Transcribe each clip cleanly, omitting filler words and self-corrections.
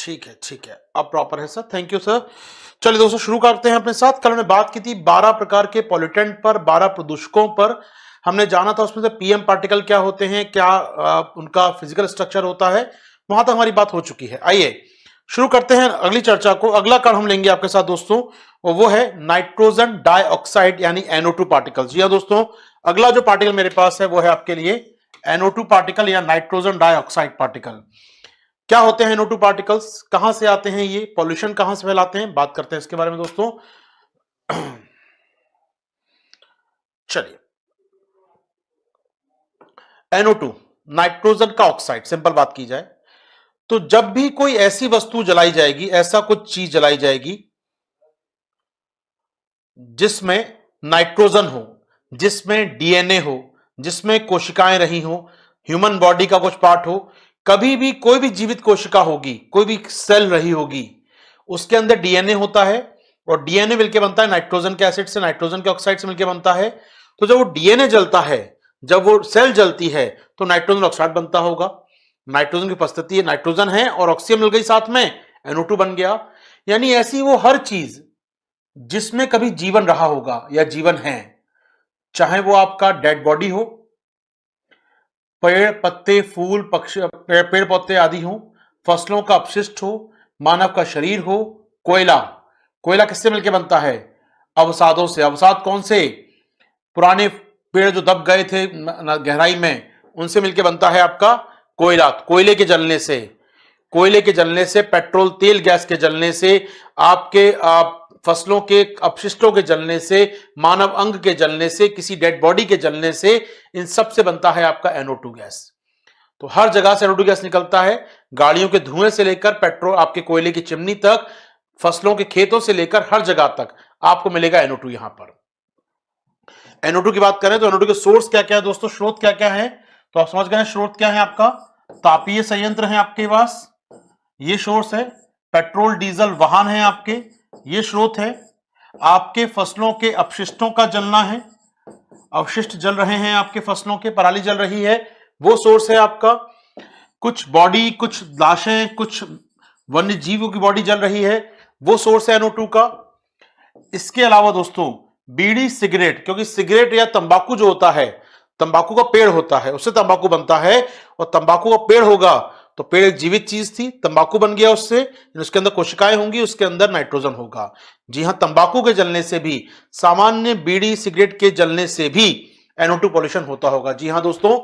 ठीक है, अब प्रॉपर है सर, थैंक यू सर। चलिए दोस्तों शुरू करते हैं अपने साथ। कल हमने बात की थी 12 प्रकार के पॉल्यूटेंट पर, 12 प्रदूषकों पर। हमने जाना था उसमें से पीएम पार्टिकल क्या होते हैं, क्या उनका फिजिकल स्ट्रक्चर होता है, वहां तक हमारी बात हो चुकी है। आइए शुरू करते हैं अगली चर्चा को। अगला कार्ड हम लेंगे आपके साथ दोस्तों, और वो है नाइट्रोजन डाइऑक्साइड यानी NO2 पार्टिकल। जी हाँ दोस्तों, अगला जो पार्टिकल मेरे पास है वो है आपके लिए NO2 पार्टिकल या नाइट्रोजन डाइऑक्साइड पार्टिकल। क्या होते हैं NO2 पार्टिकल्स, कहां से आते हैं, ये पॉल्यूशन कहां से फैलाते हैं, बात करते हैं इसके बारे में दोस्तों। चलिए, NO2 नाइट्रोजन का ऑक्साइड, सिंपल बात की जाए तो जब भी कोई ऐसी वस्तु जलाई जाएगी, ऐसा कुछ चीज जलाई जाएगी जिसमें नाइट्रोजन हो, जिसमें डीएनए हो, जिसमें कोशिकाएं रही हो, ह्यूमन बॉडी का कुछ पार्ट हो, कभी भी कोई भी जीवित कोशिका होगी, कोई भी सेल रही होगी, उसके अंदर डीएनए होता है, और डीएनए मिलकर बनता है नाइट्रोजन के एसिड से, नाइट्रोजन के ऑक्साइड से मिलकर बनता है। तो जब वो डीएनए जलता है, जब वो सेल जलती है, तो नाइट्रोजन ऑक्साइड बनता होगा। नाइट्रोजन की उपस्थिति है, नाइट्रोजन है और ऑक्सीजन मिल गई साथ में, NO2 बन गया। यानी ऐसी वो हर चीज जिसमें कभी जीवन रहा होगा या जीवन है, चाहे वो आपका डेड बॉडी हो, पेड़ पत्ते फूल पक्षी पेड़ पौधे आदि हो, फसलों का अपशिष्ट हो, मानव का शरीर हो, कोयला, कोयला किससे मिलकर बनता है, अवसादों से। अवसाद कौन से, पुराने पेड़ जो दब गए थे गहराई में, उनसे मिलकर बनता है आपका कोयला। कोयले के जलने से, कोयले के जलने से, पेट्रोल तेल गैस के जलने से, आपके फसलों के अपशिष्टों के जलने से, मानव अंग के जलने से, किसी डेड बॉडी के जलने से, इन सब से बनता है आपका NO2 गैस। तो हर जगह से NO2 गैस निकलता है, गाड़ियों के धुएं से लेकर पेट्रोल आपके कोयले की चिमनी तक, फसलों के खेतों से लेकर हर जगह तक आपको मिलेगा NO2। यहां पर NO2 की बात करें तो NO2 के सोर्स क्या क्या है दोस्तों, स्रोत क्या क्या है, तो आप समझ गए स्रोत क्या है आपका, तापीय संयंत्र है आपके पास, ये सोर्स है। पेट्रोल डीजल वाहन है आपके, ये स्रोत है। आपके फसलों के अपशिष्टों का जलना है, अवशिष्ट जल रहे हैं आपके फसलों के, पराली जल रही है, वो सोर्स है आपका। कुछ बॉडी, कुछ लाशें, कुछ वन्य जीवों की बॉडी जल रही है, वो सोर्स है NO2 का। इसके अलावा दोस्तों बीड़ी सिगरेट, क्योंकि सिगरेट या तंबाकू जो होता है, तंबाकू का पेड़ होता है, उससे तंबाकू बनता है, और तंबाकू का पेड़ होगा तो पेड़ एक जीवित चीज थी, तंबाकू बन गया उससे, उसके अंदर कोशिकाएं होंगी, उसके अंदर नाइट्रोजन होगा। जी हां, तंबाकू के जलने से भी, सामान्य बीड़ी सिगरेट के जलने से भी NO2 पॉल्यूशन होता होगा। जी हां दोस्तों,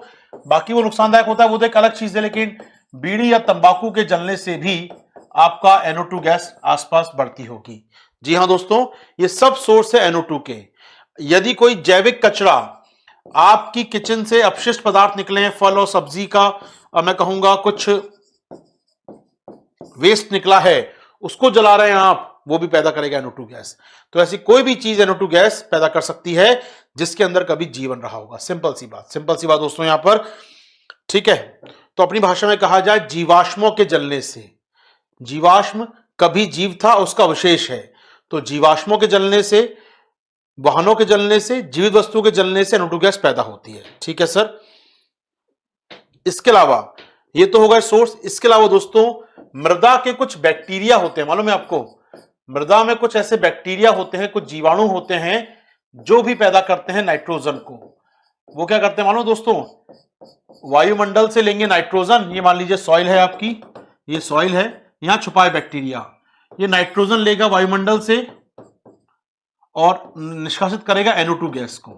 बाकी वो नुकसानदायक होता है, वो तो एक अलग चीज है, लेकिन बीड़ी या तंबाकू के जलने से भी आपका NO2 गैस आसपास बढ़ती होगी। जी हां दोस्तों, ये सब सोर्स है NO2 के। यदि कोई जैविक कचरा, आपकी किचन से अपशिष्ट पदार्थ निकले हैं, फल और सब्जी का, मैं कहूंगा कुछ वेस्ट निकला है, उसको जला रहे हैं आप, वो भी पैदा करेगा NO2 गैस। तो ऐसी कोई भी चीज NO2 गैस पैदा कर सकती है जिसके अंदर कभी जीवन रहा होगा। सिंपल सी बात दोस्तों यहां पर, ठीक है। तो अपनी भाषा में कहा जाए, जीवाश्मों के जलने से, जीवाश्म कभी जीव था उसका अवशेष है, तो जीवाश्मों के जलने से, वाहनों के जलने से, जीवित वस्तुओं के जलने से NO2 गैस पैदा होती है। ठीक है सर। इसके अलावा ये तो होगा सोर्स। इसके अलावा दोस्तों मृदा के कुछ बैक्टीरिया होते हैं, मालूम है आपको, मृदा में कुछ ऐसे बैक्टीरिया होते हैं, कुछ जीवाणु होते हैं जो भी पैदा करते हैं नाइट्रोजन को। वो क्या करते हैं मालूम दोस्तों, वायुमंडल से लेंगे नाइट्रोजन, ये मान लीजिए सॉइल है आपकी, ये सॉइल है, यहां छुपा है बैक्टीरिया, ये नाइट्रोजन लेगा वायुमंडल से और निष्कासित करेगा NO2 गैस को।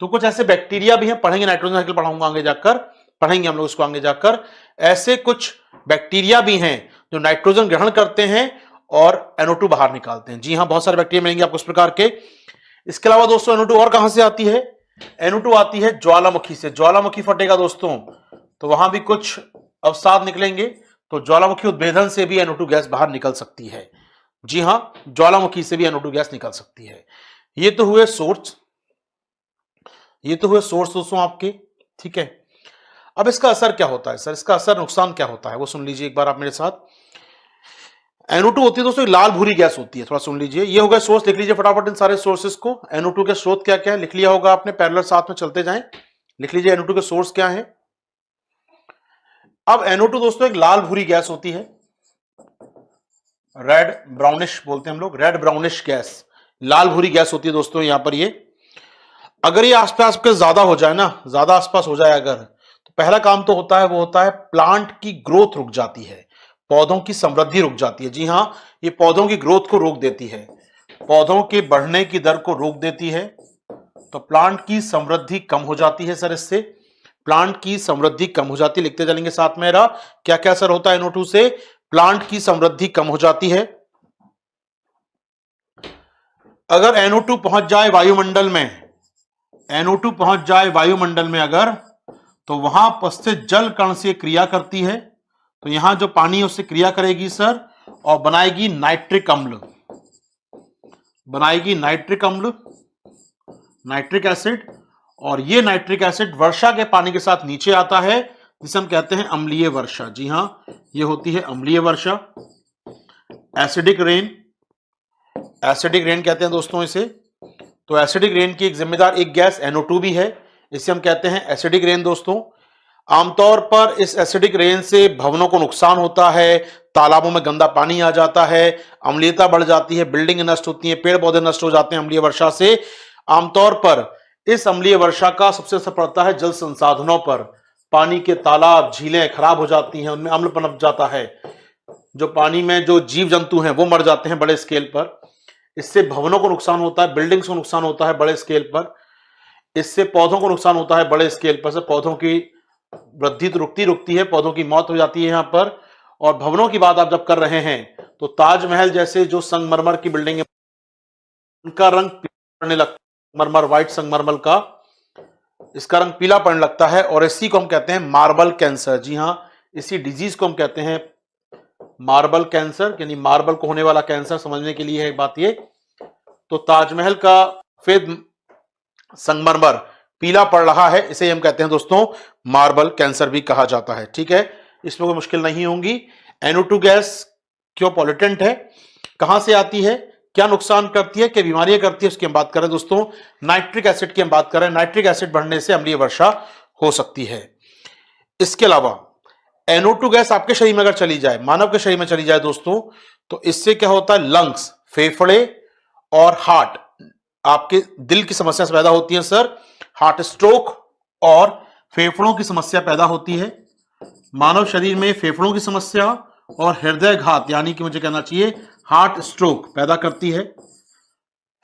तो कुछ ऐसे बैक्टीरिया भी हैं, पढ़ेंगे नाइट्रोजन साइकिल, पढ़ाऊंगा आगे जाकर, पढ़ेंगे हम लोग इसको आगे जाकर। ऐसे कुछ बैक्टीरिया भी हैं जो नाइट्रोजन ग्रहण करते हैं और NO2 बाहर निकालते हैं। जी हां, बहुत सारे बैक्टीरिया मिलेंगे आपको इस प्रकार के। इसके अलावा दोस्तों NO2 और कहां से आती है, NO2 आती है ज्वालामुखी से। ज्वालामुखी फटेगा दोस्तों तो वहां भी कुछ अवसाद निकलेंगे, तो ज्वालामुखी उद्भेदन से भी NO2 गैस बाहर निकल सकती है। जी हां, ज्वालामुखी से भी NO2 गैस निकल सकती है। ये तो हुए सोर्स, ये तो हुए सोर्स दोस्तों आपके। ठीक है, अब इसका असर क्या होता है सर, इसका असर नुकसान क्या होता है वो सुन लीजिए एक बार आप मेरे साथ। NO2 होती है दोस्तों लाल भूरी गैस होती है, थोड़ा सुन लीजिए। ये होगा सोर्स, लिख लीजिए फटाफट इन सारे सोर्सेस को। NO2 के स्रोत क्या क्या है लिख लिया होगा आपने, पैरेलल साथ में चलते जाएं, लिख लीजिए NO2 के सोर्स क्या है। अब NO2 दोस्तों एक लाल भूरी गैस होती है, रेड ब्राउनिश बोलते हैं हम लोग, रेड ब्राउनिश गैस, लाल भूरी गैस होती है दोस्तों यहां पर। ये अगर ये आसपास के ज्यादा हो जाए ना, ज्यादा आसपास हो जाए अगर, तो पहला काम तो होता है वो होता है प्लांट की ग्रोथ रुक जाती है, पौधों की समृद्धि रुक जाती है। जी हां, ये पौधों की ग्रोथ को रोक देती है, पौधों के बढ़ने की दर को रोक देती है। तो प्लांट की समृद्धि कम हो जाती है सर इससे, प्लांट की समृद्धि कम हो जाती है। लिखते चलेंगे साथ में मेरा, क्या क्या असर होता है NO2 से? प्लांट की समृद्धि कम हो जाती है। अगर NO2 पहुंच जाए वायुमंडल में, NO2 पहुंच जाए वायुमंडल में अगर, तो वहां उपस्थित जल कण से क्रिया करती है। तो यहां जो पानी है उससे क्रिया करेगी सर, और बनाएगी नाइट्रिक अम्ल, बनाएगी नाइट्रिक अम्ल, नाइट्रिक एसिड। और ये नाइट्रिक एसिड वर्षा के पानी के साथ नीचे आता है, जिसे हम कहते हैं अम्लीय वर्षा। जी हां, ये होती है अम्लीय वर्षा, एसिडिक रेन, एसिडिक रेन कहते हैं दोस्तों इसे। तो एसिडिक रेन की एक जिम्मेदार एक गैस NO2 भी है, इसे हम कहते हैं एसिडिक रेन दोस्तों। आमतौर पर इस एसिडिक रेन से भवनों को नुकसान होता है, तालाबों में गंदा पानी आ जाता है, अम्लीयता बढ़ जाती है, बिल्डिंग नष्ट होती है, पेड़ पौधे नष्ट हो जाते हैं अम्लीय वर्षा से। आमतौर पर इस अम्लीय वर्षा का सबसे असर पड़ता है जल संसाधनों पर, पानी के तालाब झीलें खराब हो जाती हैं, उनमें अम्ल पनप जाता है, जो पानी में जो जीव जंतु हैं वो मर जाते हैं बड़े स्केल पर। इससे भवनों को नुकसान होता है, बिल्डिंग्स को नुकसान होता है बड़े स्केल पर। इससे पौधों को नुकसान होता है बड़े स्केल पर, से पौधों की वृद्धि तो रुकती है, पौधों की मौत हो जाती है यहां पर। और भवनों की बात आप जब कर रहे हैं, तो ताजमहल जैसे जो संगमरमर की बिल्डिंग है, उनका रंग पीला पड़ने लगता है, मरमर व्हाइट संगमरमर का, इसका रंग पीला पड़ने लगता है। और इसी को हम कहते हैं मार्बल कैंसर। जी हाँ, इसी डिजीज को हम कहते हैं मार्बल कैंसर, यानी मार्बल को होने वाला कैंसर, समझने के लिए है बात ये। तो ताजमहल का सफेद संगमरमर पीला पड़ रहा है, इसे हम कहते हैं दोस्तों मार्बल कैंसर भी कहा जाता है। ठीक है, इसमें कोई मुश्किल नहीं होंगी। NO2 गैस क्यों पॉल्यूटेंट है, कहां से आती है, क्या नुकसान करती है, क्या बीमारियां करती है, उसकी हम बात करें दोस्तों। नाइट्रिक एसिड की हम बात करें, नाइट्रिक एसिड बढ़ने से अम्लीय वर्षा हो सकती है। इसके अलावा NO2 गैस आपके शरीर में अगर चली जाए, मानव के शरीर में चली जाए दोस्तों, तो इससे क्या होता है, लंग्स, फेफड़े और हार्ट, आपके दिल की समस्या पैदा होती है सर, हार्ट स्ट्रोक और फेफड़ों की समस्या पैदा होती है। मानव शरीर में फेफड़ों की समस्या और हृदय घात, यानी कि मुझे कहना चाहिए हार्ट स्ट्रोक पैदा करती है।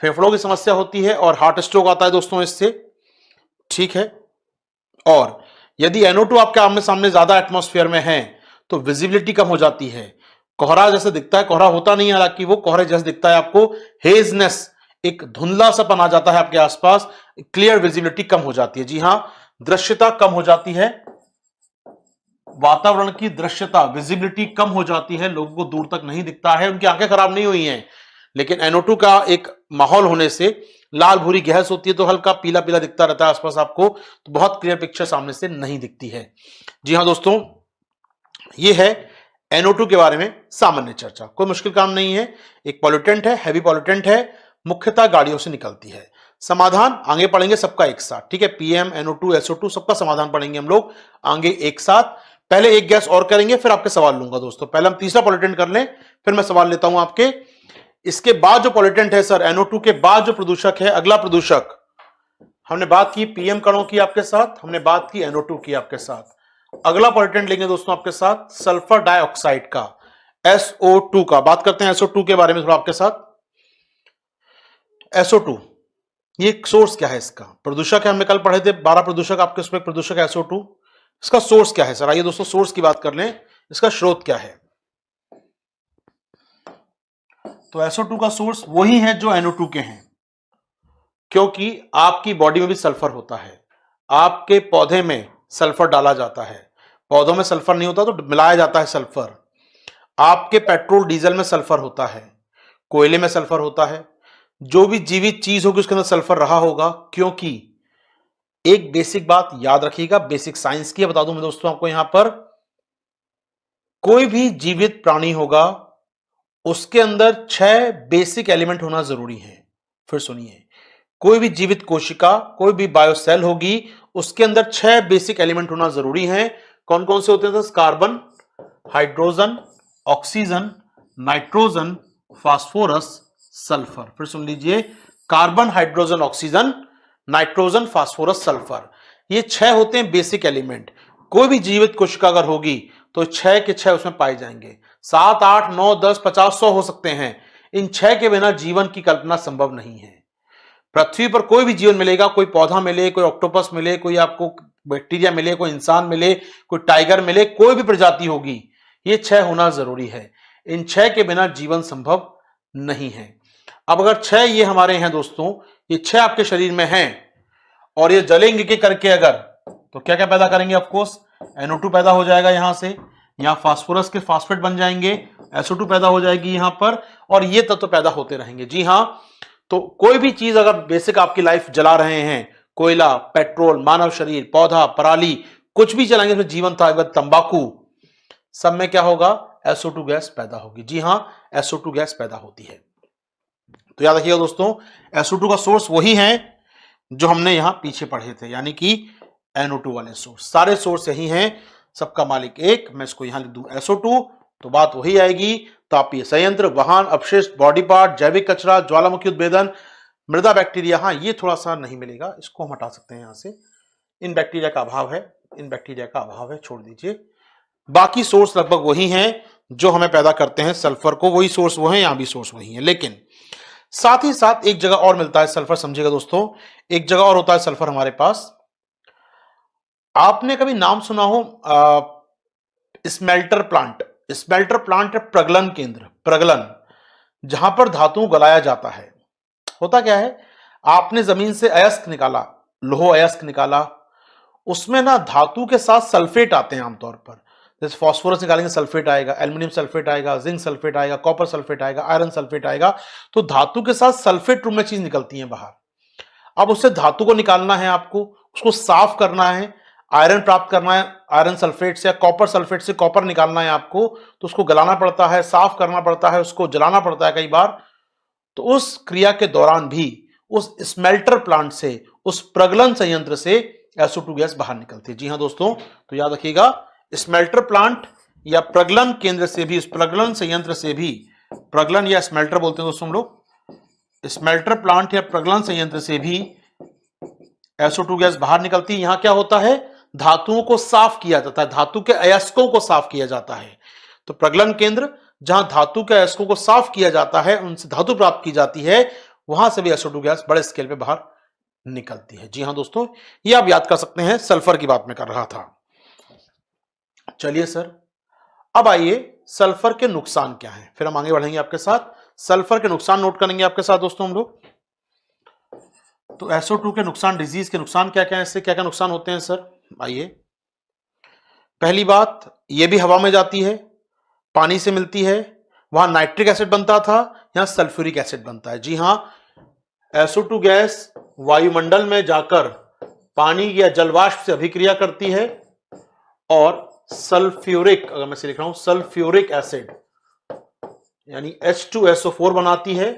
फेफड़ों की समस्या होती है और हार्ट स्ट्रोक आता है दोस्तों इससे। ठीक है, और यदि NO2 आपके आमने सामने ज्यादा एटमॉस्फेयर में है, तो विजिबिलिटी कम हो जाती है, कोहरा जैसे दिखता है, कोहरा होता नहीं है हालांकि, वो कोहरे जैसे दिखता है आपको, हेजनेस, एक धुंधला सा पन आ जाता है आपके आसपास, क्लियर विजिबिलिटी कम हो जाती है। जी हां, दृश्यता कम हो जाती है, वातावरण की दृश्यता, विजिबिलिटी कम हो जाती है, लोगों को दूर तक नहीं दिखता है, उनकी आंखें खराब नहीं हुई हैं, लेकिन NO2 का एक माहौल होने से लाल भूरी गैस होती है, तो हल्का पीला पीला दिखता रहता है आसपास आपको, तो बहुत क्लियर पिक्चर सामने से नहीं दिखती है। जी हां दोस्तों, ये है NO2 के बारे में सामान्य चर्चा, कोई मुश्किल काम नहीं है। एक पॉल्यूटेंट है, हैवी पॉल्यूटेंट है, मुख्यतः गाड़ियों से निकलती है। समाधान आगे पढ़ेंगे सबका एक साथ, ठीक है, PM, NO2, SO2 सबका समाधान पढ़ेंगे हम लोग आगे एक साथ। पहले एक गैस और करेंगे, फिर आपके सवाल लूंगा दोस्तों। पहले हम तीसरा पॉल्यूटेंट कर लें, फिर मैं सवाल लेता हूं आपके। इसके बाद जो पॉल्यूटेंट है सर, NO2 के बाद जो प्रदूषक है, अगला प्रदूषक, हमने बात की PM कणों की आपके साथ, हमने बात की NO2 की आपके साथ। अगला पॉल्यूटेंट लेंगे दोस्तों आपके साथ सल्फर डाइऑक्साइड का, SO2 का। बात करते हैं SO2 के बारे में थोड़ा आपके साथ। SO2 ये सोर्स क्या है इसका, प्रदूषक है, हमने कल पढ़े थे 12 प्रदूषक, आपके उसमें प्रदूषक SO2, इसका सोर्स क्या है सर? आइए दोस्तों सोर्स की बात कर लें, इसका स्रोत क्या है। तो SO2 का सोर्स वही है जो NO2 के हैं, क्योंकि आपकी बॉडी में भी सल्फर होता है, आपके पौधे में सल्फर डाला जाता है, पौधों में सल्फर नहीं होता तो मिलाया जाता है सल्फर। आपके पेट्रोल डीजल में सल्फर होता है, कोयले में सल्फर होता है, जो भी जीवित चीज होगी उसके अंदर सल्फर रहा होगा। क्योंकि एक बेसिक बात याद रखिएगा, बेसिक साइंस की बता दूं मैं दोस्तों आपको, यहां पर कोई भी जीवित प्राणी होगा उसके अंदर 6 बेसिक एलिमेंट होना जरूरी है। फिर सुनिए, कोई भी जीवित कोशिका, कोई भी बायोसेल होगी, उसके अंदर 6 बेसिक एलिमेंट होना जरूरी है। कौन कौन से होते हैं? Carbon, hydrogen, oxygen, nitrogen, phosphorus, sulphur. फिर सुन लीजिए, carbon, hydrogen, oxygen, nitrogen, phosphorus, sulphur. ये 6 होते हैं बेसिक एलिमेंट। कोई भी जीवित कोशिका अगर होगी तो 6 के 6 उसमें पाए जाएंगे। 7, 8, 9, 10, 50, 100 हो सकते हैं। इन 6 के बिना जीवन की कल्पना संभव नहीं है। पृथ्वी पर कोई भी जीवन मिलेगा, कोई पौधा मिले, कोई ऑक्टोपस मिले, कोई आपको बैक्टीरिया मिले, कोई इंसान मिले, कोई टाइगर मिले, कोई भी प्रजाति होगी, ये 6 होना जरूरी है। इन 6 के बिना जीवन संभव नहीं है। अब अगर 6 ये हमारे हैं दोस्तों, ये 6 आपके शरीर में हैं और ये जलेंगे के करके अगर, तो क्या क्या पैदा करेंगे? ऑफकोर्स NO2 पैदा हो जाएगा यहां से, यहां फास्फोरस के फास्फेट बन जाएंगे, SO2 पैदा हो जाएगी यहां पर, और ये तत्व पैदा होते रहेंगे। जी हां, तो कोई भी चीज अगर बेसिक आपकी लाइफ जला रहे हैं, कोयला, पेट्रोल, मानव शरीर, पौधा, पराली, कुछ भी जलाएंगे उसमें जीवन था, तंबाकू, सब में क्या होगा? SO2 गैस पैदा होगी। जी हां, SO2 गैस पैदा होती है। तो याद रखिएगा दोस्तों, SO2 का सोर्स वही है जो हमने यहां पीछे पढ़े थे, यानी कि NO2 वाले सोर्स। सारे सोर्स यही हैं, सबका मालिक एक। मैं इसको यहां लिख दूं SO2, तो बात वही आएगी। तापीय संयंत्र, वाहन, अपशिष्ट, बॉडी पार्ट, जैविक कचरा, ज्वालामुखी उद्भेदन, मृदा बैक्टीरिया। हाँ, ये थोड़ा सा नहीं मिलेगा, इसको हम हटा सकते हैं यहां से। इन बैक्टीरिया का अभाव है, इन बैक्टीरिया का अभाव है, छोड़ दीजिए। बाकी सोर्स लगभग वही हैं जो हमें पैदा करते हैं सल्फर को, वही सोर्स वो है, यहां भी सोर्स वही है। लेकिन साथ ही साथ एक जगह और मिलता है सल्फर, समझिएगा दोस्तों, एक जगह और होता है सल्फर हमारे पास। आपने कभी नाम सुना हो स्मेल्टर प्लांट? स्मेल्टर प्लांट है प्रगलन केंद्र, प्रगलन, जहां पर धातु गलाया जाता है। होता क्या है, आपने जमीन से अयस्क निकाला, लोह अयस्क निकाला, उसमें ना धातु के साथ सल्फेट आते हैं आमतौर पर। जैसे फास्फोरस निकालेंगे, सल्फेट आएगा, एल्यूमिनियम सल्फेट आएगा, जिंक सल्फेट आएगा, कॉपर सल्फेट आएगा, आयरन सल्फेट आएगा। तो धातु के साथ सल्फेट रूप में चीज निकलती है बाहर। अब उससे धातु को निकालना है आपको, उसको साफ करना है, आयरन प्राप्त करना है, आयरन सल्फेट से या कॉपर सल्फेट से कॉपर निकालना है आपको, तो उसको गलाना पड़ता है, साफ करना पड़ता है, उसको जलाना पड़ता है कई बार। तो उस क्रिया के दौरान भी उस स्मेल्टर प्लांट से, उस प्रगलन संयंत्र से SO2 गैस बाहर निकलती है। जी हां दोस्तों, तो याद रखिएगा, स्मेल्टर प्लांट या प्रगलन केंद्र से भी, उस प्रगलन संयंत्र से भी, प्रगलन या स्मेल्टर बोलते हैं दोस्तों हम लोग, स्मेल्टर प्लांट या प्रगलन संयंत्र से भी SO2 गैस बाहर निकलती है। यहां क्या होता है, धातुओं को साफ किया जाता है, धातु के अयस्कों को साफ किया जाता है। तो प्रगलन केंद्र जहां धातु के अयस्कों को साफ किया जाता है, उनसे धातु प्राप्त की जाती है, वहां से भी SO2 गैस बड़े स्केल पे बाहर निकलती है। जी हां दोस्तों, ये आप याद कर सकते हैं, सल्फर की बात मैं कर रहा था। चलिए सर, अब आइए सल्फर के नुकसान क्या हैं, फिर हम आगे बढ़ेंगे आपके साथ। सल्फर के नुकसान नोट करेंगे आपके साथ दोस्तों हम लोग। तो SO2 के नुकसान, डिजीज के नुकसान क्या क्या है, इससे क्या क्या नुकसान होते हैं सर? आइए, पहली बात, ये भी हवा में जाती है, पानी से मिलती है। वहां नाइट्रिक एसिड बनता था, यहां सल्फ्यूरिक एसिड बनता है। जी हां, SO2 गैस वायुमंडल में जाकर पानी या जलवाष्प से अभिक्रिया करती है और सल्फ्यूरिक, अगर मैं से लिख रहा हूं सल्फ्यूरिक एसिड यानी H2SO4 बनाती है,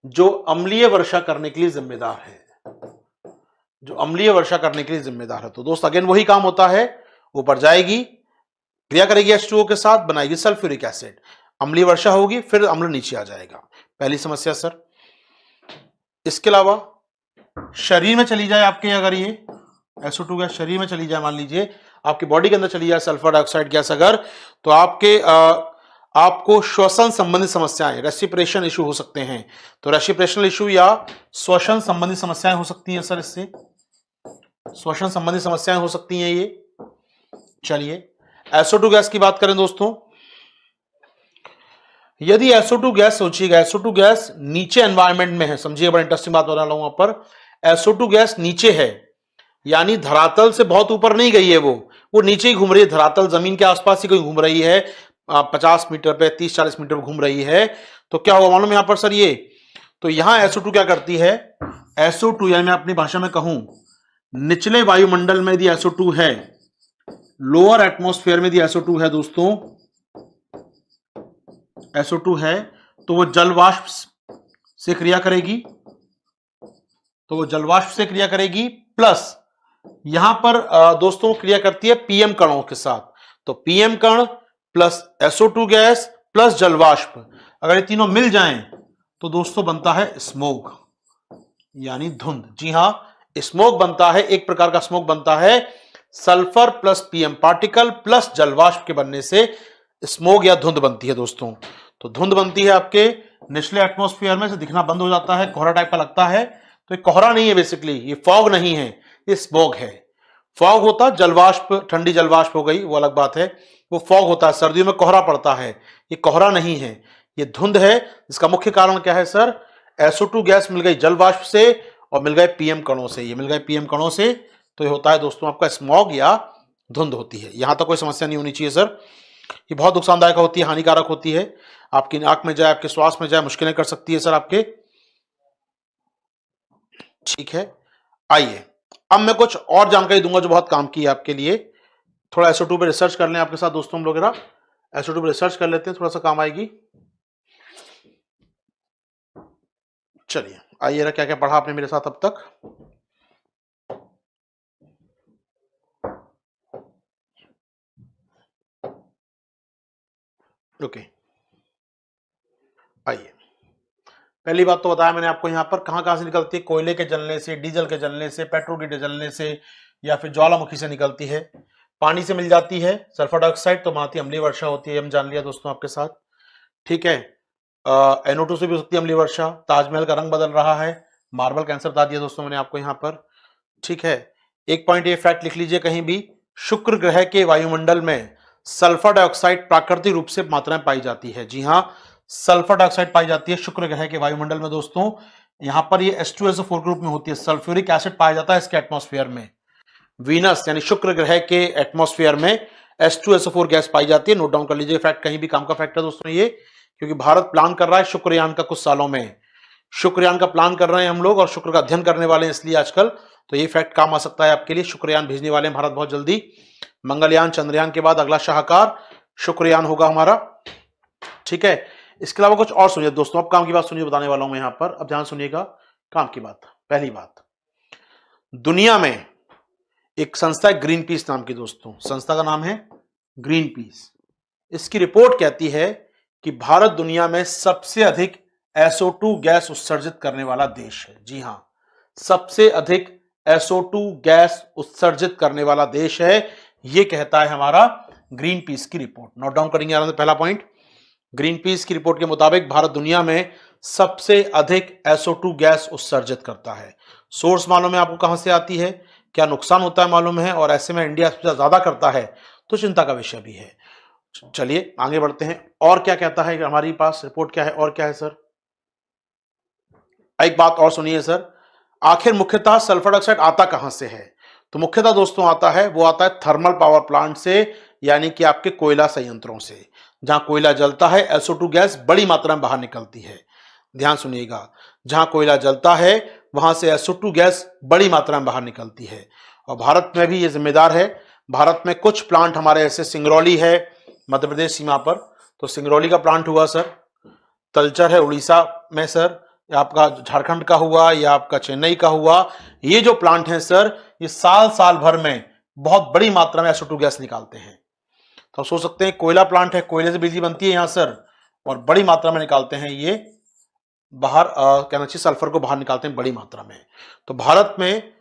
जो अम्लीय वर्षा करने के लिए जिम्मेदार है, जो अम्लीय वर्षा करने के लिए जिम्मेदार है। तो दोस्त अगेन वही काम होता है, ऊपर जाएगी, क्रिया करेगी H2O के साथ, बनाएगी सल्फ्यूरिक एसिड, अम्लीय वर्षा होगी, फिर अम्ल नीचे आ जाएगा। पहली समस्या सर। इसके अलावा शरीर में चली जाए आपके, अगर ये SO2 गैस शरीर में चली जाए, मान लीजिए आपकी बॉडी के अंदर चली जाए सल्फर डाइऑक्साइड गैस अगर, तो आपको श्वसन संबंधी समस्याएं, रेस्पिरेशन इशू हो सकते हैं। तो रेस्पिरेशनल इशू या श्वसन संबंधी समस्याएं हो सकती हैं सर, इससे श्वसन संबंधी समस्याएं हो सकती हैं ये। चलिए SO2 गैस की बात करें दोस्तों, यदि SO2 गैस, सोचिएगा SO2 गैस नीचे एनवायरमेंट में है, समझिए बड़ा इंटरेस्टिंग बात बता रहा हूं, वहां पर SO2 गैस नीचे है, यानी धरातल से बहुत ऊपर नहीं गई है, वो नीचे ही घूम रही है, धरातल जमीन के आसपास ही कोई घूम रही है, 50 मीटर पे, 30-40 मीटर पे घूम रही है। तो क्या होगा मालूम यहां पर सर, ये तो यहां SO2 क्या करती है, SO2 यानी मैं अपनी भाषा में कहूं, निचले वायुमंडल में यदि SO2 है, लोअर एटमॉस्फेयर में यदि SO2 है दोस्तों, SO2 है, तो वो जलवाष्प से क्रिया करेगी, प्लस यहां पर दोस्तों क्रिया करती है PM कणों के साथ। तो PM कण प्लस SO2 गैस प्लस जलवाष्प, अगर ये तीनों मिल जाएं तो दोस्तों बनता है स्मोग, यानी धुंध। जी हां, स्मोक बनता है, एक प्रकार का स्मोक बनता है sulphur plus PM particle plus जलवाष्प के बनने से स्मोक या धुंध बनती है दोस्तों। तो धुंध बनती है आपके निचले एटमॉस्फेयर में, से दिखना बंद हो जाता है, कोहरा टाइप का लगता है। तो ये कोहरा नहीं है बेसिकली, ये फॉग नहीं है, ये स्मोग है। फॉग होता जलवाष्प, ठंडी जलवाष्प हो गई वो अलग बात है, वो फॉग होता है, सर्दियों में कोहरा पड़ता है, ये कोहरा नहीं है, ये धुंध है। इसका मुख्य कारण क्या है सर? SO2 गैस मिल गई जलवाष्प से और मिल गए पीएम कणों से, ये मिल गए पीएम कणों से, तो ये होता है दोस्तों आपका स्मॉग या धुंध होती है। यहां तक कोई समस्या नहीं होनी चाहिए सर। ये बहुत नुकसानदायक होती है, हानिकारक होती है, आपकी नाक में जाए, आपके श्वास में जाए, मुश्किलें कर सकती है सर आपके। ठीक है, आइए अब मैं कुछ और जानकारी दूंगा जो बहुत काम की है आपके लिए। थोड़ा SO2 पे रिसर्च कर लें आपके साथ दोस्तों, हम लोग SO2 पे रिसर्च कर लेते हैं, थोड़ा सा काम आएगी। चलिए आइए ना, क्या क्या पढ़ा आपने मेरे साथ अब तक। ओके, आइए, पहली बात तो बताया मैंने आपको, यहां पर कहां कहां से निकलती है? कोयले के जलने से, डीजल के जलने से, पेट्रोल के जलने से, या फिर ज्वालामुखी से निकलती है। पानी से मिल जाती है सल्फर डाइऑक्साइड, तो माती अम्लीय वर्षा होती है, हम जान लिया दोस्तों आपके साथ। ठीक है, NO2 से भी हो सकती है अम्लीय वर्षा। ताजमहल का रंग बदल रहा है, मार्बल कैंसर बता दिया दोस्तों मैंने आपको यहाँ पर। ठीक है, एक पॉइंट ये फैक्ट लिख लीजिए कहीं भी, शुक्र ग्रह के वायुमंडल में सल्फर डाइऑक्साइड प्राकृतिक रूप से मात्रा में पाई जाती है। जी हाँ, सल्फर डाइऑक्साइड पाई जाती है शुक्र ग्रह के वायुमंडल में दोस्तों। यहां पर ये H2SO4 के रूप में होती है, सल्फ्यूरिक एसिड पाया जाता है इसके एटमॉस्फेयर में। वीनस यानी शुक्र ग्रह के एटमॉस्फेयर में H2SO4 गैस पाई जाती है। नोट डाउन कर लीजिए, फैक्ट कहीं भी काम का फैक्ट है दोस्तों ये, क्योंकि भारत प्लान कर रहा है शुक्रयान का, कुछ सालों में शुक्रयान का प्लान कर रहे हैं हम लोग और शुक्र का अध्ययन करने वाले हैं इसलिए आजकल, तो ये फैक्ट काम आ सकता है आपके लिए। शुक्रयान भेजने वाले हैं भारत बहुत जल्दी, मंगलयान चंद्रयान के बाद अगला शाहकार शुक्रयान होगा हमारा। ठीक है, इसके अलावा कुछ और सुनिए दोस्तों, अब काम की बात सुनिए, बताने वाला हूं मैं यहां पर, अब ध्यान सुनिएगा काम की बात। पहली बात, दुनिया में एक संस्था है ग्रीन पीस नाम की दोस्तों, संस्था का नाम है ग्रीन पीस। इसकी रिपोर्ट कहती है कि भारत दुनिया में सबसे अधिक SO2 गैस उत्सर्जित करने वाला देश है। जी हां, सबसे अधिक SO2 गैस उत्सर्जित करने वाला देश है, यह कहता है हमारा ग्रीन पीस की रिपोर्ट। नोट डाउन करेंगे यार, पहला पॉइंट, ग्रीन पीस की रिपोर्ट के मुताबिक भारत दुनिया में सबसे अधिक SO2 गैस उत्सर्जित करता है। सोर्स मालूम है आपको कहां से आती है, क्या नुकसान होता है मालूम है, और ऐसे में इंडिया सबसे ज्यादा करता है तो चिंता का विषय भी है। चलिए आगे बढ़ते हैं, और क्या कहता है हमारी पास रिपोर्ट, क्या है और क्या है सर? एक बात और सुनिए सर, आखिर मुख्यतः सल्फर डाइऑक्साइड आता कहां से है? तो मुख्यतः दोस्तों आता है, वो आता है थर्मल पावर प्लांट से, यानी कि आपके कोयला संयंत्रों से। जहां कोयला जलता है SO2 गैस बड़ी मात्रा में बाहर निकलती है। ध्यान सुनिएगा, जहां कोयला जलता है वहां से SO2 गैस बड़ी मात्रा में बाहर निकलती है, और भारत में भी ये जिम्मेदार है। भारत में कुछ प्लांट हमारे ऐसे, सिंगरौली है मध्य प्रदेश सीमा पर, तो सिंगरौली का प्लांट हुआ सर, तलचर है उड़ीसा में सर, या आपका झारखंड का हुआ, या आपका चेन्नई का हुआ। ये जो प्लांट हैं सर, ये साल साल भर में बहुत बड़ी मात्रा में SO2 गैस निकालते हैं। तो सोच सकते हैं कोयला प्लांट है, कोयले से बिजली बनती है यहाँ सर, और बड़ी मात्रा में निकालते हैं ये बाहर, कहना चाहिए सल्फर को बाहर निकालते हैं बड़ी मात्रा में। तो भारत में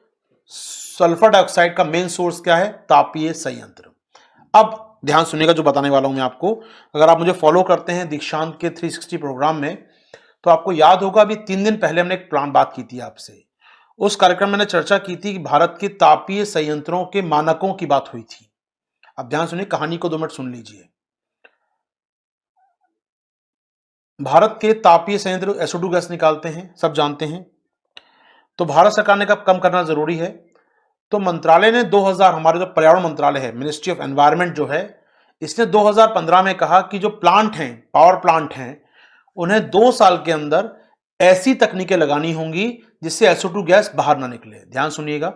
सल्फर डाइऑक्साइड का मेन सोर्स क्या है? तापीय संयंत्र। अब ध्यान सुनिएगा जो बताने वाला हूं मैं आपको, अगर आप मुझे फॉलो करते हैं दीक्षांत के 360 प्रोग्राम में, तो आपको याद होगा अभी 3 दिन पहले हमने एक प्लान बात की थी आपसे। उस कार्यक्रम में मैंने चर्चा की थी कि भारत के तापीय संयंत्रों के मानकों की बात हुई थी। अब ध्यान सुनिए, कहानी को 2 मिनट सुन लीजिए। भारत के तापीय संयंत्र SO2 गैस निकालते हैं, सब जानते हैं। तो भारत सरकार ने कब कम करना जरूरी है, तो मंत्रालय ने 2000, हमारे जो पर्यावरण मंत्रालय है, मिनिस्ट्री ऑफ एनवायरनमेंट जो है, इसने 2015 में कहा कि जो प्लांट हैं, पावर प्लांट हैं, उन्हें 2 साल के अंदर ऐसी तकनीकें लगानी होंगी जिससे SO2 गैस बाहर ना निकले। ध्यान सुनिएगा,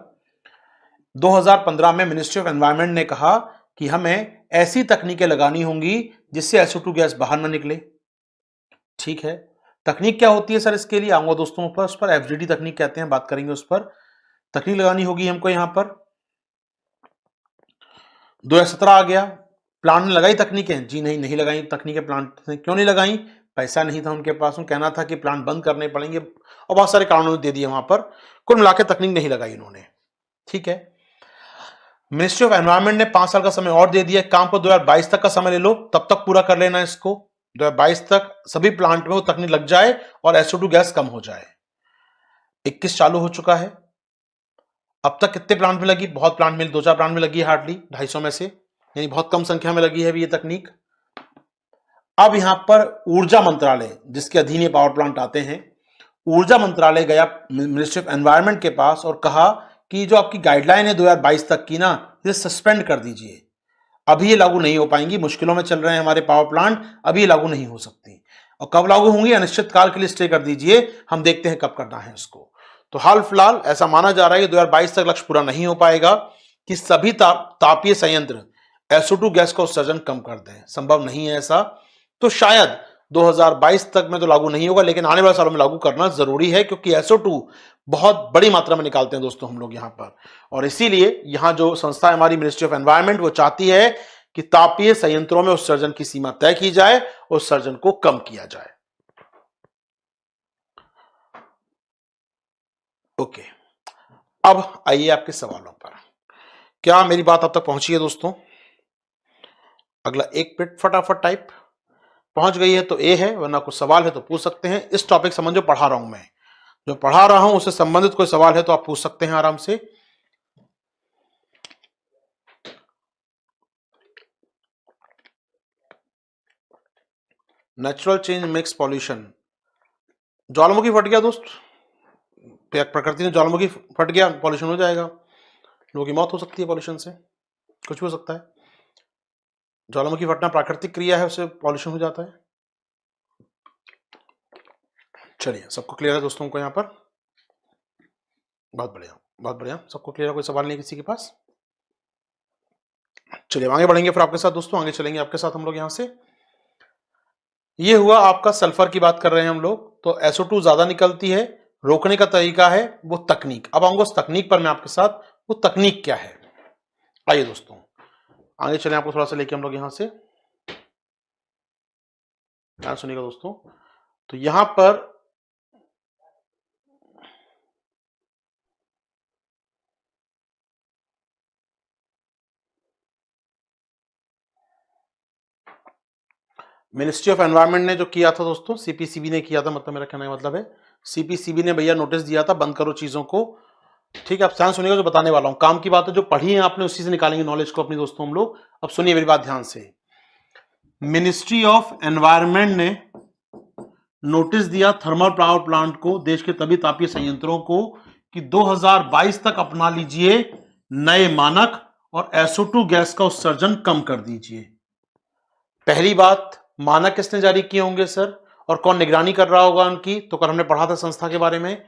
2015 में मिनिस्ट्री ऑफ एनवायरनमेंट ने कहा कि हमें ऐसी तकनीकें लगानी होंगी जिससे SO2 गैस बाहर ना निकले। ठीक है, तकनीक क्या होती है सर? इसके लिए आऊंगा दोस्तों पर, उस पर FGD तकनीक कहते हैं, बात करेंगे उस पर। तकनीक लगानी होगी हमको। यहां पर 2017 आ गया, प्लांट ने लगाई तकनीकें? जी नहीं, नहीं लगाई तकनीकें प्लांट ने। क्यों नहीं लगाई? पैसा नहीं था उनके पास। कहना था कि प्लांट बंद करने पड़ेंगे और बहुत सारे कारणों दे दिए वहां पर। कुल मिलाकर तकनीक नहीं लगाई उन्होंने। ठीक है। मिनिस्ट्री ऑफ एनवायरमेंट ने 5 साल का समय और दे दिया। काम को 2022 तक का समय ले लो, तब तक पूरा कर लेना इसको। 2022 तक सभी प्लांट में वो तकनीक लग जाए और SO2 गैस कम हो जाए। 21 चालू हो चुका है। अब तक कितने प्लांट में लगी? बहुत प्लांट में, 2-4 प्लांट में लगी है, हार्डली 250 में से, यानी बहुत कम संख्या में लगी है अभी ये तकनीक। अब यहां पर ऊर्जा मंत्रालय, जिसके अधीन ये पावर प्लांट आते हैं, ऊर्जा मंत्रालय गया मिनिस्ट्री ऑफ एनवायरनमेंट के पास और कहा कि जो आपकी गाइडलाइन है 2022 तक की ना, इसे सस्पेंड कर दीजिए। अभी ये लागू नहीं हो पाएंगी, मुश्किलों में चल रहे हैं हमारे पावर प्लांट, अभी ये लागू नहीं हो सकती। और कब लागू होंगी? अनिश्चित काल के लिए स्टे कर दीजिए, हम देखते हैं कब करना है उसको। तो हाल फिलहाल ऐसा माना जा रहा है कि 2022 तक लक्ष्य पूरा नहीं हो पाएगा कि सभी तापीय संयंत्र SO2 गैस का उत्सर्जन कम कर दें। संभव नहीं है ऐसा। तो शायद 2022 तक में तो लागू नहीं होगा, लेकिन आने वाले सालों में लागू करना जरूरी है, क्योंकि SO2 बहुत बड़ी मात्रा में निकालते हैं दोस्तों हम लोग यहां पर। और इसीलिए यहां जो संस्था है हमारी मिनिस्ट्री ऑफ एनवायरनमेंट, वो चाहती है कि तापीय संयंत्रों में उत्सर्जन की सीमा तय की जाए, उत्सर्जन को कम किया जाए। ओके, अब आइए आपके सवालों पर। क्या मेरी बात आप तक पहुंची है दोस्तों? अगला एक मिनट फटाफट टाइप पहुंच गई है तो ए है, वरना कुछ सवाल है तो पूछ सकते हैं। इस टॉपिक संबंध जो पढ़ा रहा हूं मैं, जो पढ़ा रहा हूं उससे संबंधित कोई सवाल है तो आप पूछ सकते हैं आराम से। Natural change makes pollution. ज्वालामुखी फट गया दोस्त, प्रकृति ने ज्वालामुखी फट गया, पॉल्यूशन हो जाएगा, लोगों की मौत हो सकती है पॉल्यूशन से, कुछ भी हो सकता है। ज्वालामुखी फटना प्राकृतिक क्रिया है, उससे पॉल्यूशन हो जाता है। चलिए, सबको क्लियर है दोस्तों को यहाँ पर? बहुत बढ़िया, बहुत बढ़िया, सबको क्लियर है, कोई सवाल नहीं किसी के पास? चलिए आगे बढ़ेंगे फिर आपके साथ दोस्तों, आगे चलेंगे आपके साथ हम लोग यहाँ से। ये हुआ आपका सल्फर की बात कर रहे हैं हम लोग, तो SO2 ज्यादा निकलती है, रोकने का तरीका है वो तकनीक। अब आऊंगा उस तकनीक पर मैं आपके साथ, वो तकनीक क्या है। आइए दोस्तों आगे चलें, आपको थोड़ा सा लेके हम लोग यहां से, ध्यान सुनिएगा दोस्तों। तो यहां पर मिनिस्ट्री ऑफ एनवायरनमेंट ने जो किया था दोस्तों, CPCB ने किया था, मतलब मेरा कहने का मतलब है CPCB ने भैया नोटिस दिया था, बंद करो चीजों को। ठीक है, आप ध्यान सुनिएगा जो बताने वाला हूं, काम की बात है, जो पढ़ी है आपने उसी से निकालेंगे नॉलेज को अपनी दोस्तों हम लोग। अब सुनिए मेरी बात ध्यान से। मिनिस्ट्री ऑफ एनवायरनमेंट ने नोटिस दिया थर्मल पावर प्लांट को, देश के तभी तापीय संयंत्रों को, कि 2022 तक अपना लीजिए नए मानक और SO2 गैस का उत्सर्जन कम कर दीजिए। पहली बात, मानक किसने जारी किए होंगे सर, और कौन निगरानी कर रहा होगा उनकी? तो कल हमने पढ़ा था संस्था के बारे में।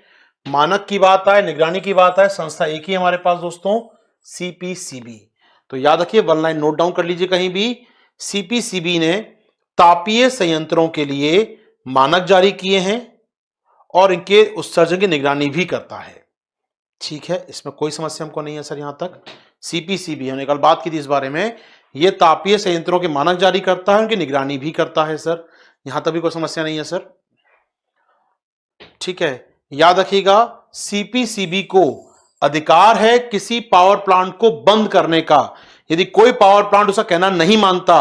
मानक की बात आए, निगरानी की बात आए, संस्था एक ही हमारे पास दोस्तों, CPCB। तो याद रखिए, वन लाइन नोट डाउन कर लीजिए कहीं भी। CPCB ने तापीय संयंत्रों के लिए मानक जारी किए हैं और इनके उत्सर्जन की निगरानी भी करता है। ठीक है, इसमें कोई समस्या हमको नहीं है सर। यहां तक CPCB, हमने कल बात की थी इस बारे में, ये तापीय संयंत्रों के मानक जारी करता है, उनकी निगरानी भी करता है सर। यहां तक भी कोई समस्या नहीं है सर। ठीक है, याद रखिएगा, CPCB को अधिकार है किसी पावर प्लांट को बंद करने का। यदि कोई पावर प्लांट उसका कहना नहीं मानता,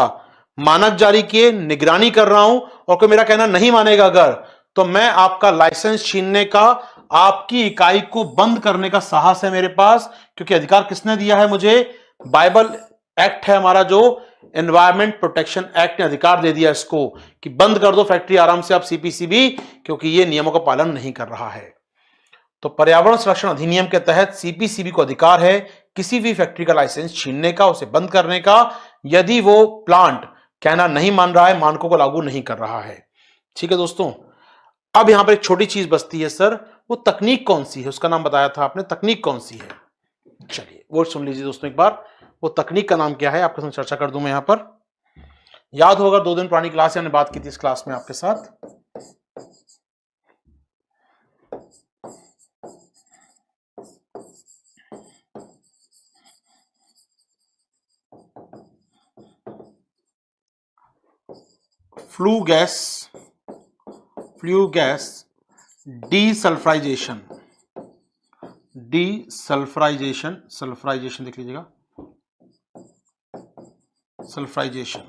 मानक जारी किए, निगरानी कर रहा हूं, और कोई मेरा कहना नहीं मानेगा अगर, तो मैं आपका लाइसेंस छीनने का, आपकी इकाई को बंद करने का साहस है मेरे पास। क्योंकि अधिकार किसने दिया है मुझे? बाइबल एक्ट है हमारा, जो एनवायरमेंट प्रोटेक्शन एक्ट ने अधिकार दे दिया इसको कि बंद कर दो फैक्ट्री आराम से आप CPCB, क्योंकि ये नियमों का पालन नहीं कर रहा है। तो पर्यावरण संरक्षण अधिनियम के तहत CPCB को अधिकार है किसी भी फैक्ट्री का लाइसेंस छीनने का, उसे बंद करने का, यदि वो प्लांट कहना नहीं मान रहा है, मानकों को लागू नहीं कर रहा है। ठीक है दोस्तों, अब यहां पर एक छोटी चीज बचती है सर, वो तकनीक कौन सी है, उसका नाम बताया था आपने, तकनीक कौन सी है? चलिए वो सुन लीजिए दोस्तों एक बार, वो तकनीक का नाम क्या है आपके साथ चर्चा कर दूं मैं यहां पर। याद होगा 2 दिन पुरानी क्लास हमने बात की थी इस क्लास में आपके साथ। फ्लू गैस डीसल्फराइजेशन सल्फराइजेशन देख लीजिएगा, sulphurisation,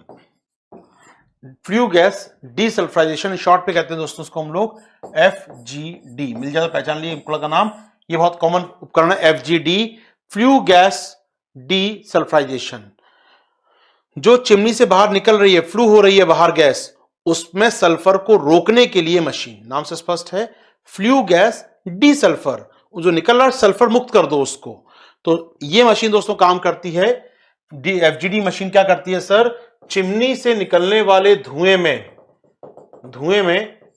flue gas desulphurisation short पे कहते हैं दोस्तों उसको हम लोग FGD। मिल जाए तो पहचान लिए उपकरण का नाम, ये बहुत कॉमन उपकरण है FGD, फ्लू गैस डीसल्फराइजेशन। जो चिमनी से बाहर निकल रही है, फ्लू हो रही है बाहर गैस, उसमें सल्फर को रोकने के लिए मशीन, नाम से स्पष्ट है, फ्लू गैस डीसल्फर, जो निकल रहा है सल्फर मुक्त कर दो उसको। तो ये मशीन दोस्तों काम करती है, FGD मशीन क्या करती है सर, चिमनी से निकलने वाले धुएं में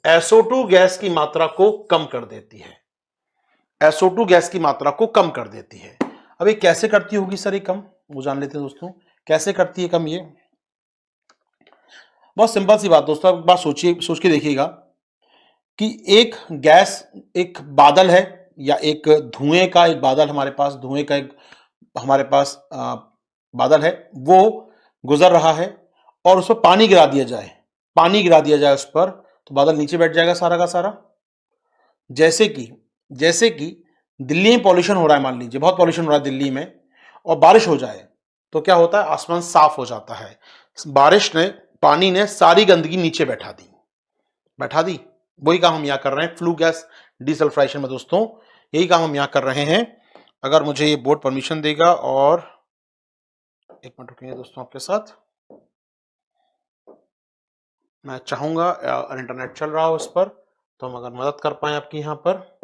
SO2 गैस की मात्रा को कम कर देती है, SO2 गैस की मात्रा को कम कर देती है। अब ये कैसे करती होगी सर ये कम, वो जान लेते हैं दोस्तों, कैसे करती है कम ये। बहुत सिंपल सी बात दोस्तों, एक बात सोच के देखिएगा कि एक गैस, एक बादल है या एक धुएं का एक बादल हमारे पास, धुएं का एक हमारे पास बादल है, वो गुजर रहा है और उस पर पानी गिरा दिया जाए उस पर, तो बादल नीचे बैठ जाएगा सारा का सारा। जैसे कि दिल्ली में पॉल्यूशन हो रहा है, मान लीजिए बहुत पॉल्यूशन हो रहा है दिल्ली में, और बारिश हो जाए तो क्या होता है, आसमान साफ हो जाता है। बारिश ने, पानी ने सारी गंदगी नीचे बैठा दी। वही काम हम यहां कर रहे हैं फ्लू गैस डीसल्फराइजेशन में दोस्तों, यही काम हम यहां कर रहे हैं। अगर मुझे ये बोर्ड परमिशन देगा, और एक मिनट रुकिए दोस्तों, आपके साथ मैं चाहूंगा इंटरनेट चल रहा हो इस पर, तो हम अगर मदद कर पाए आपकी यहां पर।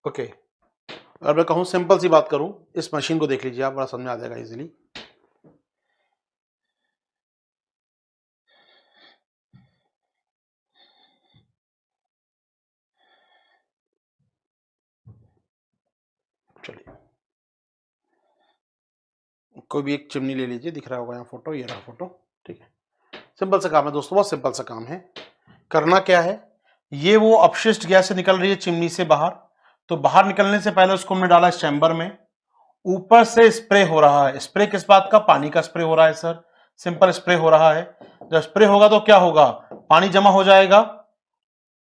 ओके, अगर मैं कहूं सिंपल सी बात करूं, इस मशीन को देख लीजिए आप, बड़ा समझ में आ जाएगा इजीली। चलिए, कोई भी एक चिमनी ले लीजिए, दिख रहा होगा यहाँ फोटो, ये रहा फोटो, ठीक है। सिंपल सा काम है दोस्तों, बहुत सिंपल सा काम है। करना क्या है, ये वो अपशिष्ट गैस से निकल रही है चिमनी से बाहर, तो बाहर निकलने से पहले उसको हमने डाला इस चैम्बर में, ऊपर से स्प्रे हो रहा है। स्प्रे किस बात का, पानी का स्प्रे हो रहा है सर, सिंपल स्प्रे हो रहा है। जब स्प्रे होगा तो क्या होगा, पानी जमा हो जाएगा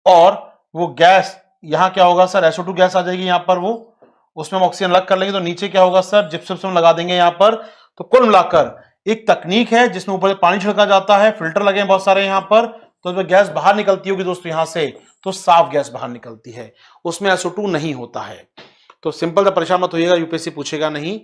और वो गैस यहां क्या होगा सर, SO2 गैस आ जाएगी यहां पर, वो उसमें हम ऑक्सीजन अलग कर लेंगे, तो नीचे क्या होगा सर, जिप्सम लगा देंगे यहां पर। तो कुल मिलाकर एक तकनीक है जिसमें ऊपर पानी छिड़का जाता है, फिल्टर लगे हैं बहुत सारे यहां पर, तो जब गैस बाहर निकलती होगी दोस्तों यहां से, तो साफ गैस बाहर निकलती है, उसमें SO2 नहीं होता है। तो सिंपल सा, परेशान मत होइएगा, यूपीएससी पूछेगा नहीं।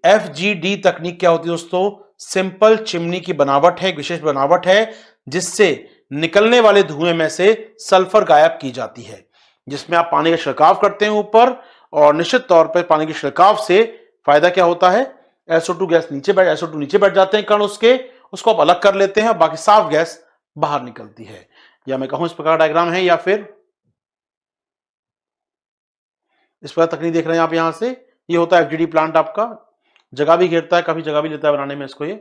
FGD तकनीक क्या होती है दोस्तों, सिंपल चिमनी की बनावट है, एक विशेष बनावट है जिससे निकलने वाले धुएं में से सल्फर गायब की जाती है, जिसमें आप पानी का छिड़काव करते हैं ऊपर, और निश्चित तौर पर पानी के छिड़काव से फायदा क्या होता है, SO2 नीचे बैठ जाते हैं कण उसके, उसको आप अलग कर लेते हैं और बाकी साफ गैस बाहर निकलती है। या मैं कहूं इस प्रकार डायग्राम है, या फिर इस प्रकार तकनीक देख रहे हैं आप यहां से, ये होता है FGD प्लांट आपका, जगह भी घेरता है, काफी जगह भी लेता है बनाने में इसको ये,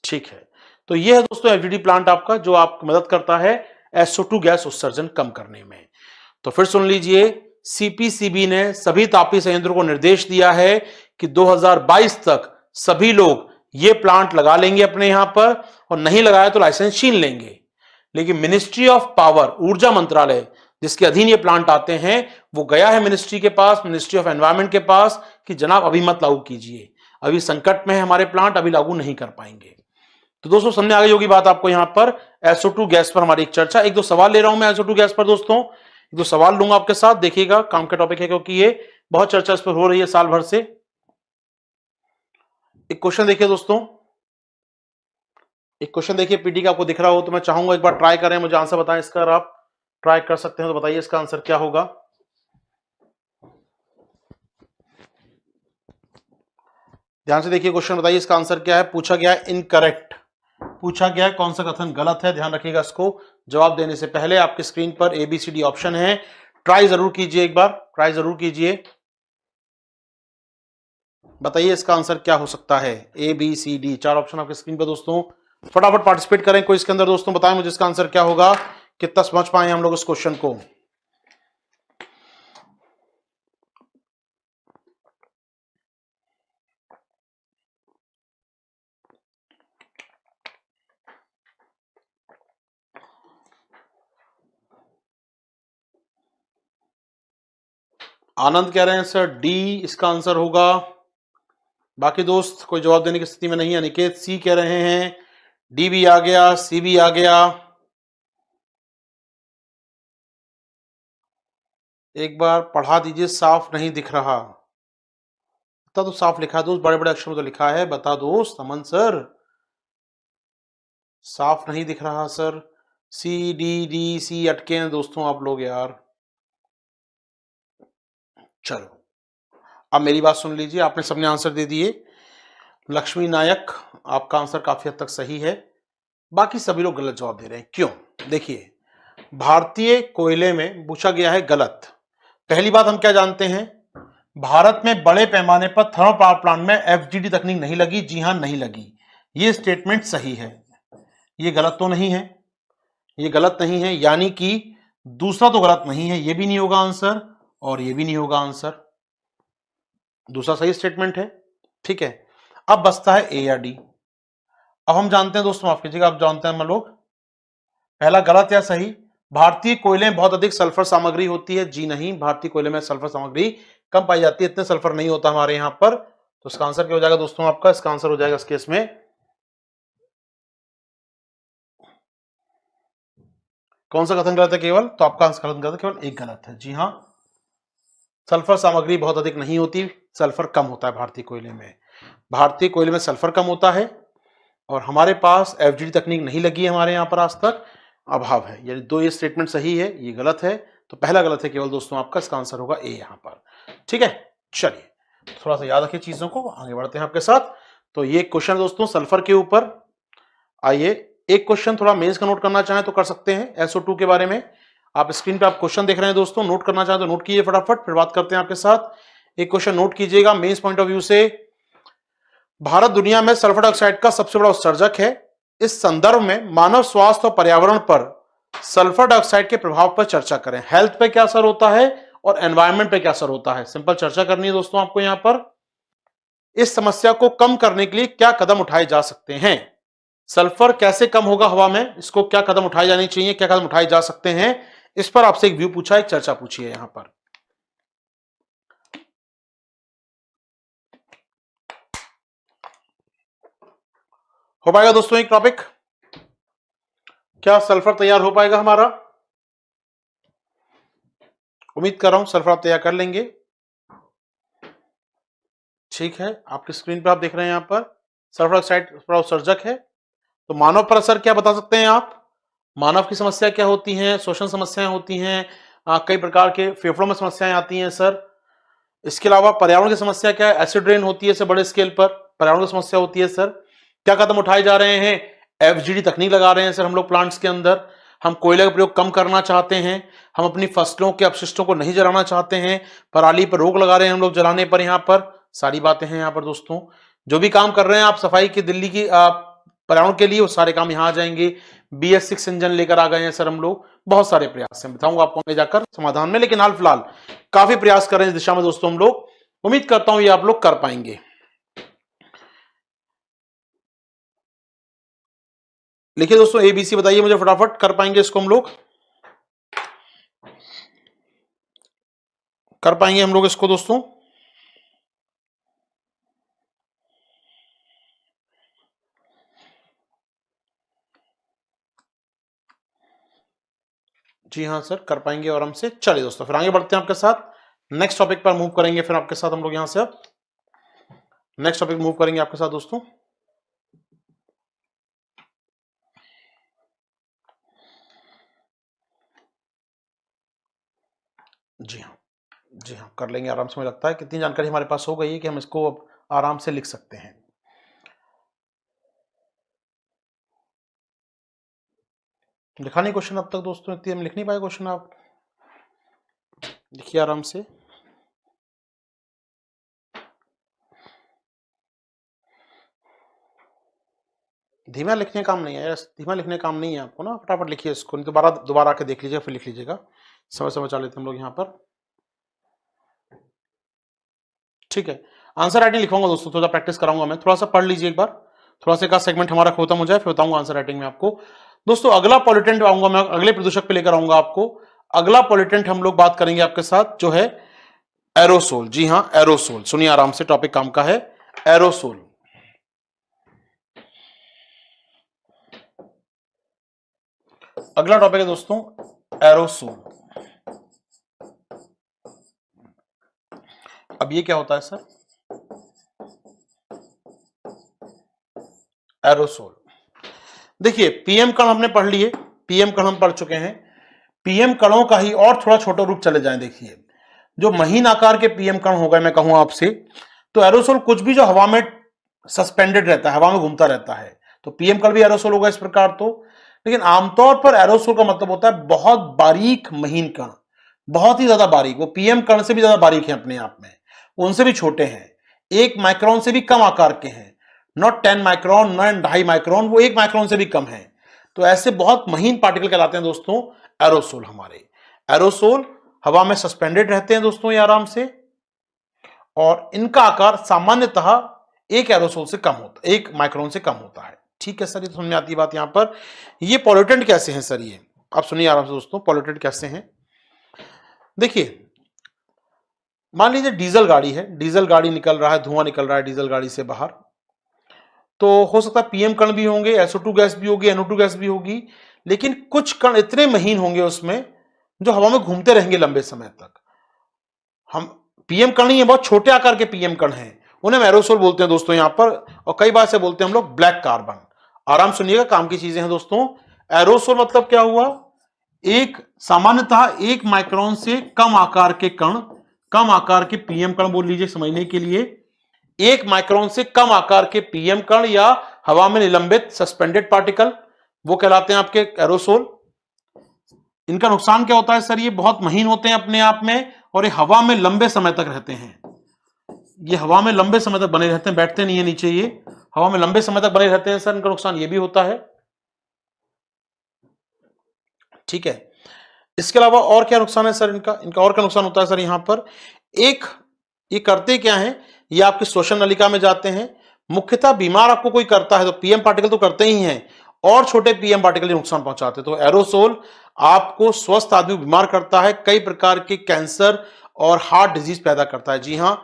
ठीक है। तो ये है दोस्तों FGD प्लांट आपका, जो आपकी मदद करता है SO2 गैस उत्सर्जन कम करने में। तो फिर सुन लीजिए, CPCB ने सभी तापीय संयंत्रों को निर्देश दिया है कि 2022 तक सभी लोग ये प्लांट लगा लेंगे अपने यहां पर, और नहीं लगाया तो लाइसेंस छीन लेंगे। लेकिन मिनिस्ट्री ऑफ पावर, ऊर्जा मंत्रालय जिसके अधीन ये प्लांट आते हैं, वो गया है मिनिस्ट्री के पास, मिनिस्ट्री ऑफ एनवायरमेंट के पास, कि जनाब अभी मत लागू कीजिए, अभी संकट में है हमारे प्लांट, अभी लागू नहीं कर पाएंगे। तो दोस्तों समझ आ गई होगी बात आपको यहां पर, SO2 गैस पर हमारी एक चर्चा। एक दो सवाल ले रहा हूं मैं SO2 गैस पर दोस्तों, एक दो सवाल लूंगा आपके साथ, देखिएगा काम का टॉपिक है, क्योंकि ये बहुत चर्चा इस पर हो रही है साल भर से। एक क्वेश्चन देखिए दोस्तों, एक क्वेश्चन देखिए पीटी का, आपको दिख रहा हो तो मैं चाहूंगा एक बार ट्राई करें, मुझे आंसर बताएं इसका। अगर आप ट्राई कर सकते हैं तो बताइए इसका आंसर क्या होगा। ध्यान से देखिए क्वेश्चन, बताइए इसका आंसर क्या है। पूछा गया है इनकरेक्ट, पूछा गया है कौन सा कथन गलत है, ध्यान रखिएगा इसको। जवाब देने से पहले आपकी स्क्रीन पर ABCD ऑप्शन है, ट्राई जरूर कीजिए, एक बार ट्राई जरूर कीजिए। बताइए इसका आंसर क्या हो सकता है। ए बी सी डी, चार ऑप्शन आपके स्क्रीन पर दोस्तों। फटाफट पार्टिसिपेट करें कोई इसके अंदर दोस्तों, बताएं मुझे इसका आंसर क्या होगा, कितना समझ पाए हम लोग इस क्वेश्चन को। आनंद कह रहे हैं सर डी इसका आंसर होगा। बाकी दोस्त कोई जवाब देने की स्थिति में नहीं है। अनिकेत सी कह रहे हैं, डी भी आ गया, सी भी आ गया। एक बार पढ़ा दीजिए, साफ नहीं दिख रहा। बता दो, साफ लिखा है दोस्त, बड़े बड़े अक्षरों में तो लिखा है, बता दोस्त अमन सर। साफ नहीं दिख रहा sir. C D D C अटके हैं दोस्तों आप लोग यार। चलो अब मेरी बात सुन लीजिए, आपने सबने आंसर दे दिए। लक्ष्मी नायक, आपका आंसर काफी हद तक सही है, बाकी सभी लोग गलत जवाब दे रहे हैं। क्यों? देखिए, भारतीय कोयले में पूछा गया है गलत। पहली बात हम क्या जानते हैं, भारत में बड़े पैमाने पर थर्मल पावर प्लांट में एफजीडी तकनीक नहीं लगी। जी हां, नहीं लगी। ये स्टेटमेंट सही है, ये गलत तो नहीं है, ये गलत नहीं है, यानी कि दूसरा तो गलत नहीं है, ये भी नहीं होगा आंसर और ये भी नहीं होगा आंसर। दूसरा सही स्टेटमेंट है, ठीक है। अब बचता है ए या डी। अब हम जानते हैं दोस्तों, माफ कीजिएगा, अब जानते हैं हम लोग पहला गलत या सही। भारतीय कोयले में बहुत अधिक सल्फर सामग्री होती है। जी नहीं, भारतीय कोयले में सल्फर सामग्री कम पाई जाती है, इतने सल्फर नहीं होता हमारे यहां पर। तो इसका आंसर क्या हो जाएगा दोस्तों आपका? इसका आंसर हो जाएगा इस केस में, कौन सा कथन गलत है केवल? तो आपका आंसर कथन गलत है, केवल एक गलत है। जी हाँ, सल्फर सामग्री बहुत अधिक नहीं होती, सल्फर कम होता है भारतीय कोयले में। भारतीय कोयले में सल्फर कम होता है और हमारे पास एफजीडी तकनीक नहीं लगी है हमारे यहां पर आज तक, अभाव है। यानी दो ये स्टेटमेंट सही है, ये गलत है। तो पहला गलत है केवल दोस्तों आपका, इसका आंसर होगा ए यहां पर। ठीक है, चलिए थोड़ा सा याद रखिए चीजों को, आगे बढ़ते हैं आपके साथ। तो ये क्वेश्चन दोस्तों सल्फर के ऊपर। आइए एक क्वेश्चन थोड़ा मेंस का नोट करना चाहें तो कर सकते हैं, SO2 के बारे में। आप स्क्रीन पे आप क्वेश्चन देख रहे हैं दोस्तों, नोट करना चाहें तो नोट कीजिए फटाफट, फिर बात करते हैं आपके साथ। एक क्वेश्चन नोट कीजिएगा मेंस पॉइंट ऑफ व्यू से। भारत दुनिया में सल्फर डाइऑक्साइड का सबसे बड़ा उत्सर्जक है। इस संदर्भ में मानव स्वास्थ्य और पर्यावरण पर सल्फर डाइऑक्साइड के प्रभाव पर चर्चा करें। हेल्थ पे क्या असर होता है और एनवायरमेंट पे क्या असर होता है, सिंपल चर्चा करनी है दोस्तों आपको यहां पर। इस समस्या को कम करने के लिए क्या कदम उठाए जा सकते हैं, सल्फर कैसे कम होगा हवा में, इसको क्या कदम उठाए जाने चाहिए, क्या कदम उठाए जा सकते हैं, इस पर आपसे एक व्यू पूछा, एक चर्चा पूछी है यहां पर। हो पाएगा दोस्तों एक टॉपिक? क्या सल्फर तैयार हो पाएगा हमारा? उम्मीद कर रहा हूं सल्फर आप तैयार कर लेंगे। ठीक है, आपकी स्क्रीन पर आप देख रहे हैं यहां पर सल्फर डाइऑक्साइड बड़ा उत्सर्जक है। तो मानव पर असर क्या बता सकते हैं आप? मानव की समस्या क्या होती हैं? शोषण समस्याएं होती हैं, कई प्रकार के फेफड़ों में समस्याएं आती हैं सर। इसके अलावा पर्यावरण की समस्या क्या है? एसिड रेन होती है सर, बड़े स्केल पर पर्यावरण की समस्या होती है सर। क्या कदम उठाए जा रहे हैं? एफजीडी तकनीक लगा रहे हैं सर हम लोग प्लांट्स के अंदर। हम कोयले का प्रयोग कम करना चाहते हैं, हम अपनी फसलों के अपशिष्टों को नहीं जलाना चाहते हैं, पराली पर रोक लगा रहे हैं हम लोग जलाने पर। यहाँ पर सारी बातें हैं यहाँ पर दोस्तों। जो भी काम कर रहे हैं आप सफाई की, दिल्ली की पर्यावरण के लिए, वो सारे काम यहाँ आ जाएंगे। BS6 इंजन लेकर आ गए हैं सर हम लोग। बहुत सारे प्रयास हैं, बताऊंगा आपको आगे जाकर समाधान में, लेकिन हाल फिलहाल काफी प्रयास कर रहे हैं इस दिशा में दोस्तों हम लोग। उम्मीद करता हूं ये आप लोग कर पाएंगे। लिखिए दोस्तों ABC, बताइए मुझे फटाफट, कर पाएंगे इसको हम लोग? कर पाएंगे हम लोग इसको दोस्तों? जी हाँ सर, कर पाएंगे आराम से। चलिए दोस्तों फिर आगे बढ़ते हैं आपके साथ, नेक्स्ट टॉपिक पर मूव करेंगे फिर आपके साथ हम लोग। यहां से अब नेक्स्ट टॉपिक मूव करेंगे आपके साथ दोस्तों। जी हाँ, जी हाँ, कर लेंगे आराम से। मुझे लगता है कितनी जानकारी हमारे पास हो गई है कि हम इसको अब आराम से लिख सकते हैं। लिखा नहीं क्वेश्चन अब तक दोस्तों? इतनी हम लिख नहीं पाए क्वेश्चन आप? देखिए आराम से, धीमा लिखने काम नहीं है यार, धीमा लिखने काम नहीं है आपको ना, फटाफट लिखिए इसको, नहीं तो दोबारा आके देख लीजिएगा, फिर लिख लीजिएगा। समय बचा लेते हैं हम लोग यहाँ पर। ठीक है, आंसर राइटिंग लिखवाऊंगा दोस्तों, थोड़ा प्रैक्टिस कराऊंगा मैं, थोड़ा सा पढ़ लीजिए एक बार, थोड़ा सा का सेगमेंट हमारा खत्म हो जाए फिर बताऊंगा आंसर राइटिंग में आपको। दोस्तों अगला पॉल्यूटेंट आऊंगा मैं, अगले प्रदूषक पे लेकर आऊंगा आपको। अगला पॉल्यूटेंट हम लोग बात करेंगे आपके साथ जो है एरोसोल। जी हाँ, एरोसोल, सुनिए आराम से, टॉपिक काम का है एरोसोल। अगला टॉपिक है दोस्तों एरोसोल। अब ये क्या होता है सर? एरोसोल, देखिए पीएम कण हमने पढ़ लिए, पीएम कण हम पढ़ चुके हैं। पीएम कणों का ही और थोड़ा छोटा रूप चले जाएं, देखिए जो महीन आकार के पीएम कण हो गए, मैं कहूं आपसे, तो एरोसोल कुछ भी जो हवा में सस्पेंडेड रहता है, हवा में घूमता रहता है, तो पीएम कण भी एरोसोल होगा इस प्रकार। तो लेकिन आमतौर पर एरोसोल का मतलब होता है बहुत बारीक महीन कण, बहुत ही ज्यादा बारीक, वो पीएम कण से भी ज्यादा बारीक है अपने आप में, उनसे भी छोटे हैं, 1 माइक्रोन से भी कम आकार के हैं, नॉट 10 माइक्रोन, नॉट 2.5 माइक्रोन, वो 1 माइक्रोन से भी कम है। तो ऐसे बहुत महीन पार्टिकल कहलाते हैं दोस्तों एरोसोल हमारे। एरोसोल हवा में सस्पेंडेड रहते हैं दोस्तों ये आराम से, और इनका आकार सामान्यतः 1 एरोसोल से कम होता है, 1 माइक्रोन से कम होता है। ठीक है सर, ये तो समझ में आती है बात। यहां पर ये पॉल्यूटेंट कैसे हैं सर? ये आप सुनिए आराम से दोस्तों, पॉल्यूटेंट कैसे हैं। देखिए मान लीजिए डीजल गाड़ी है, डीजल गाड़ी निकल रहा है, धुआं निकल रहा है डीजल गाड़ी से बाहर, तो हो सकता है पीएम कण भी होंगे, SO2 गैस भी होगी, NO2 गैस भी होगी, लेकिन कुछ कण इतने महीन होंगे उसमें जो हवा में घूमते रहेंगे लंबे समय तक। हम पीएम कण ही है, बहुत छोटे आकार के पीएम कण हैं, उन्हें हम एरोसोल बोलते हैं दोस्तों यहां पर, और कई बार से बोलते हैं हम लोग ब्लैक कार्बन। आराम सुनिएगा, काम की चीजें हैं दोस्तों। एरोसोल मतलब क्या हुआ? एक सामान्यतः 1 माइक्रोन से कम आकार के कण, कम आकार के पीएम कण बोल लीजिए समझने के लिए, 1 माइक्रोन से कम आकार के पीएम कण या हवा में निलंबित सस्पेंडेड पार्टिकल, वो कहलाते हैं आपके एरोसोल। इनका नुकसान क्या होता है सर? ये बहुत महीन होते हैं अपने आप में, और ये हवा में लंबे समय तक रहते हैं, ये हवा में लंबे समय तक बने रहते हैं, बैठते नहीं है नीचे, ये हवा में लंबे समय तक बने रहते हैं सर, इनका नुकसान ये भी होता है। ठीक है, इसके अलावा और क्या नुकसान है सर इनका? इनका और क्या नुकसान होता है सर? यहां पर एक, ये करते क्या हैं, ये आपकी श्वसन नलिका में जाते हैं, मुख्यतः बीमार आपको कोई करता है तो पीएम पार्टिकल तो करते ही हैं, और छोटे पीएम पार्टिकल नुकसान पहुंचाते हैं। तो एरोसोल आपको स्वस्थ आदमी बीमार करता है, कई प्रकार के कैंसर और हार्ट डिजीज पैदा करता है। जी हां,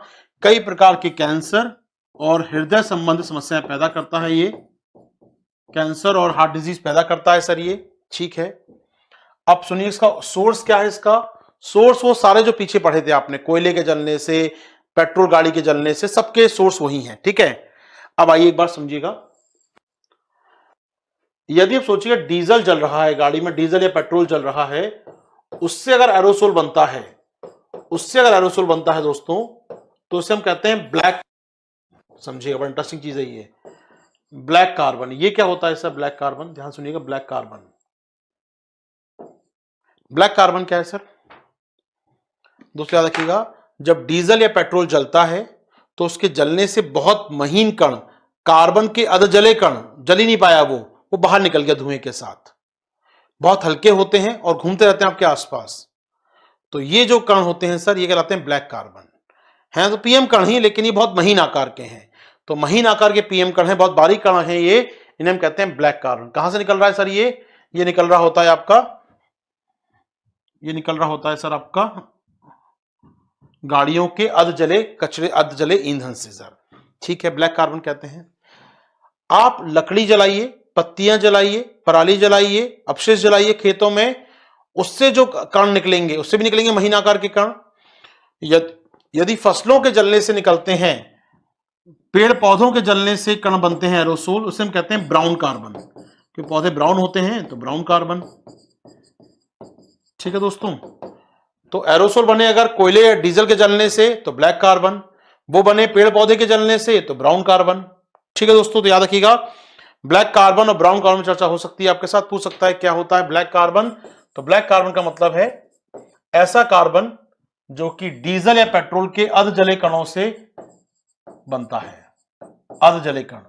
कई प्रकार के कैंसर और हृदय संबंधी समस्याएं पैदा करता है, ये कैंसर और हार्ट डिजीज पैदा करता है सर ये। ठीक है, अब सुनिए इसका सोर्स क्या है? इसका सोर्स वो सारे जो पीछे पढ़े थे आपने, कोयले के जलने से, पेट्रोल गाड़ी के जलने से, सबके सोर्स वही हैं। ठीक है, अब आइए एक बार समझिएगा, यदि आप सोचिए डीजल जल रहा है, गाड़ी में डीजल या पेट्रोल जल रहा है, उससे अगर एरोसोल बनता है, उससे अगर एरोसोल बनता है दोस्तों, तो उसे हम कहते हैं ब्लैक, समझिएगा बड़ा इंटरेस्टिंग चीज है ये, ब्लैक कार्बन। ये क्या होता है सर? ब्लैक कार्बन, ध्यान सुनिएगा, ब्लैक कार्बन, ब्लैक कार्बन क्या है सर दोस्तों? याद रखिएगा, जब डीजल या पेट्रोल जलता है तो उसके जलने से बहुत महीन कण, कार्बन के अधजले कण, जल ही नहीं पाया वो बाहर निकल गया धुएं के साथ, बहुत हल्के होते हैं और घूमते रहते हैं आपके आसपास। तो ये जो कण होते हैं सर, ये कहलाते हैं ब्लैक कार्बन। हैं तो पीएम कण ही, लेकिन ये बहुत महीन आकार के हैं, तो महीन आकार के पीएम कण हैं, बहुत बारीक कण हैं ये, इन्हें हम कहते हैं ब्लैक कार्बन। कहां से निकल रहा है सर? ये निकल रहा होता है आपका, ये निकल रहा होता है सर आपका गाड़ियों के अधजले कचरे, अधजले ईंधन से सर। ठीक है, ब्लैक कार्बन कहते हैं। आप लकड़ी जलाइए, पत्तियां जलाइए, पराली जलाइए, अपशिष्ट जलाइए खेतों में, उससे जो कण निकलेंगे, उससे भी निकलेंगे महीन आकार के कण। यदि फसलों के जलने से निकलते हैं, पेड़ पौधों के जलने से कण बनते हैं एरोसोल, उसे हम कहते हैं ब्राउन कार्बन, क्योंकि पौधे ब्राउन होते हैं तो ब्राउन कार्बन। ठीक है दोस्तों, तो एरोसोल बने अगर कोयले या डीजल के जलने से तो ब्लैक कार्बन, वो बने पेड़ पौधे के जलने से तो ब्राउन कार्बन। ठीक है दोस्तों, तो याद रखिएगा, ब्लैक कार्बन और ब्राउन कार्बन चर्चा हो सकती है आपके साथ, पूछ सकता है क्या होता है ब्लैक कार्बन। तो ब्लैक कार्बन का मतलब है ऐसा कार्बन जो कि डीजल या पेट्रोल के अर्ध जले कणों से बनता है, अर्ध जले कण।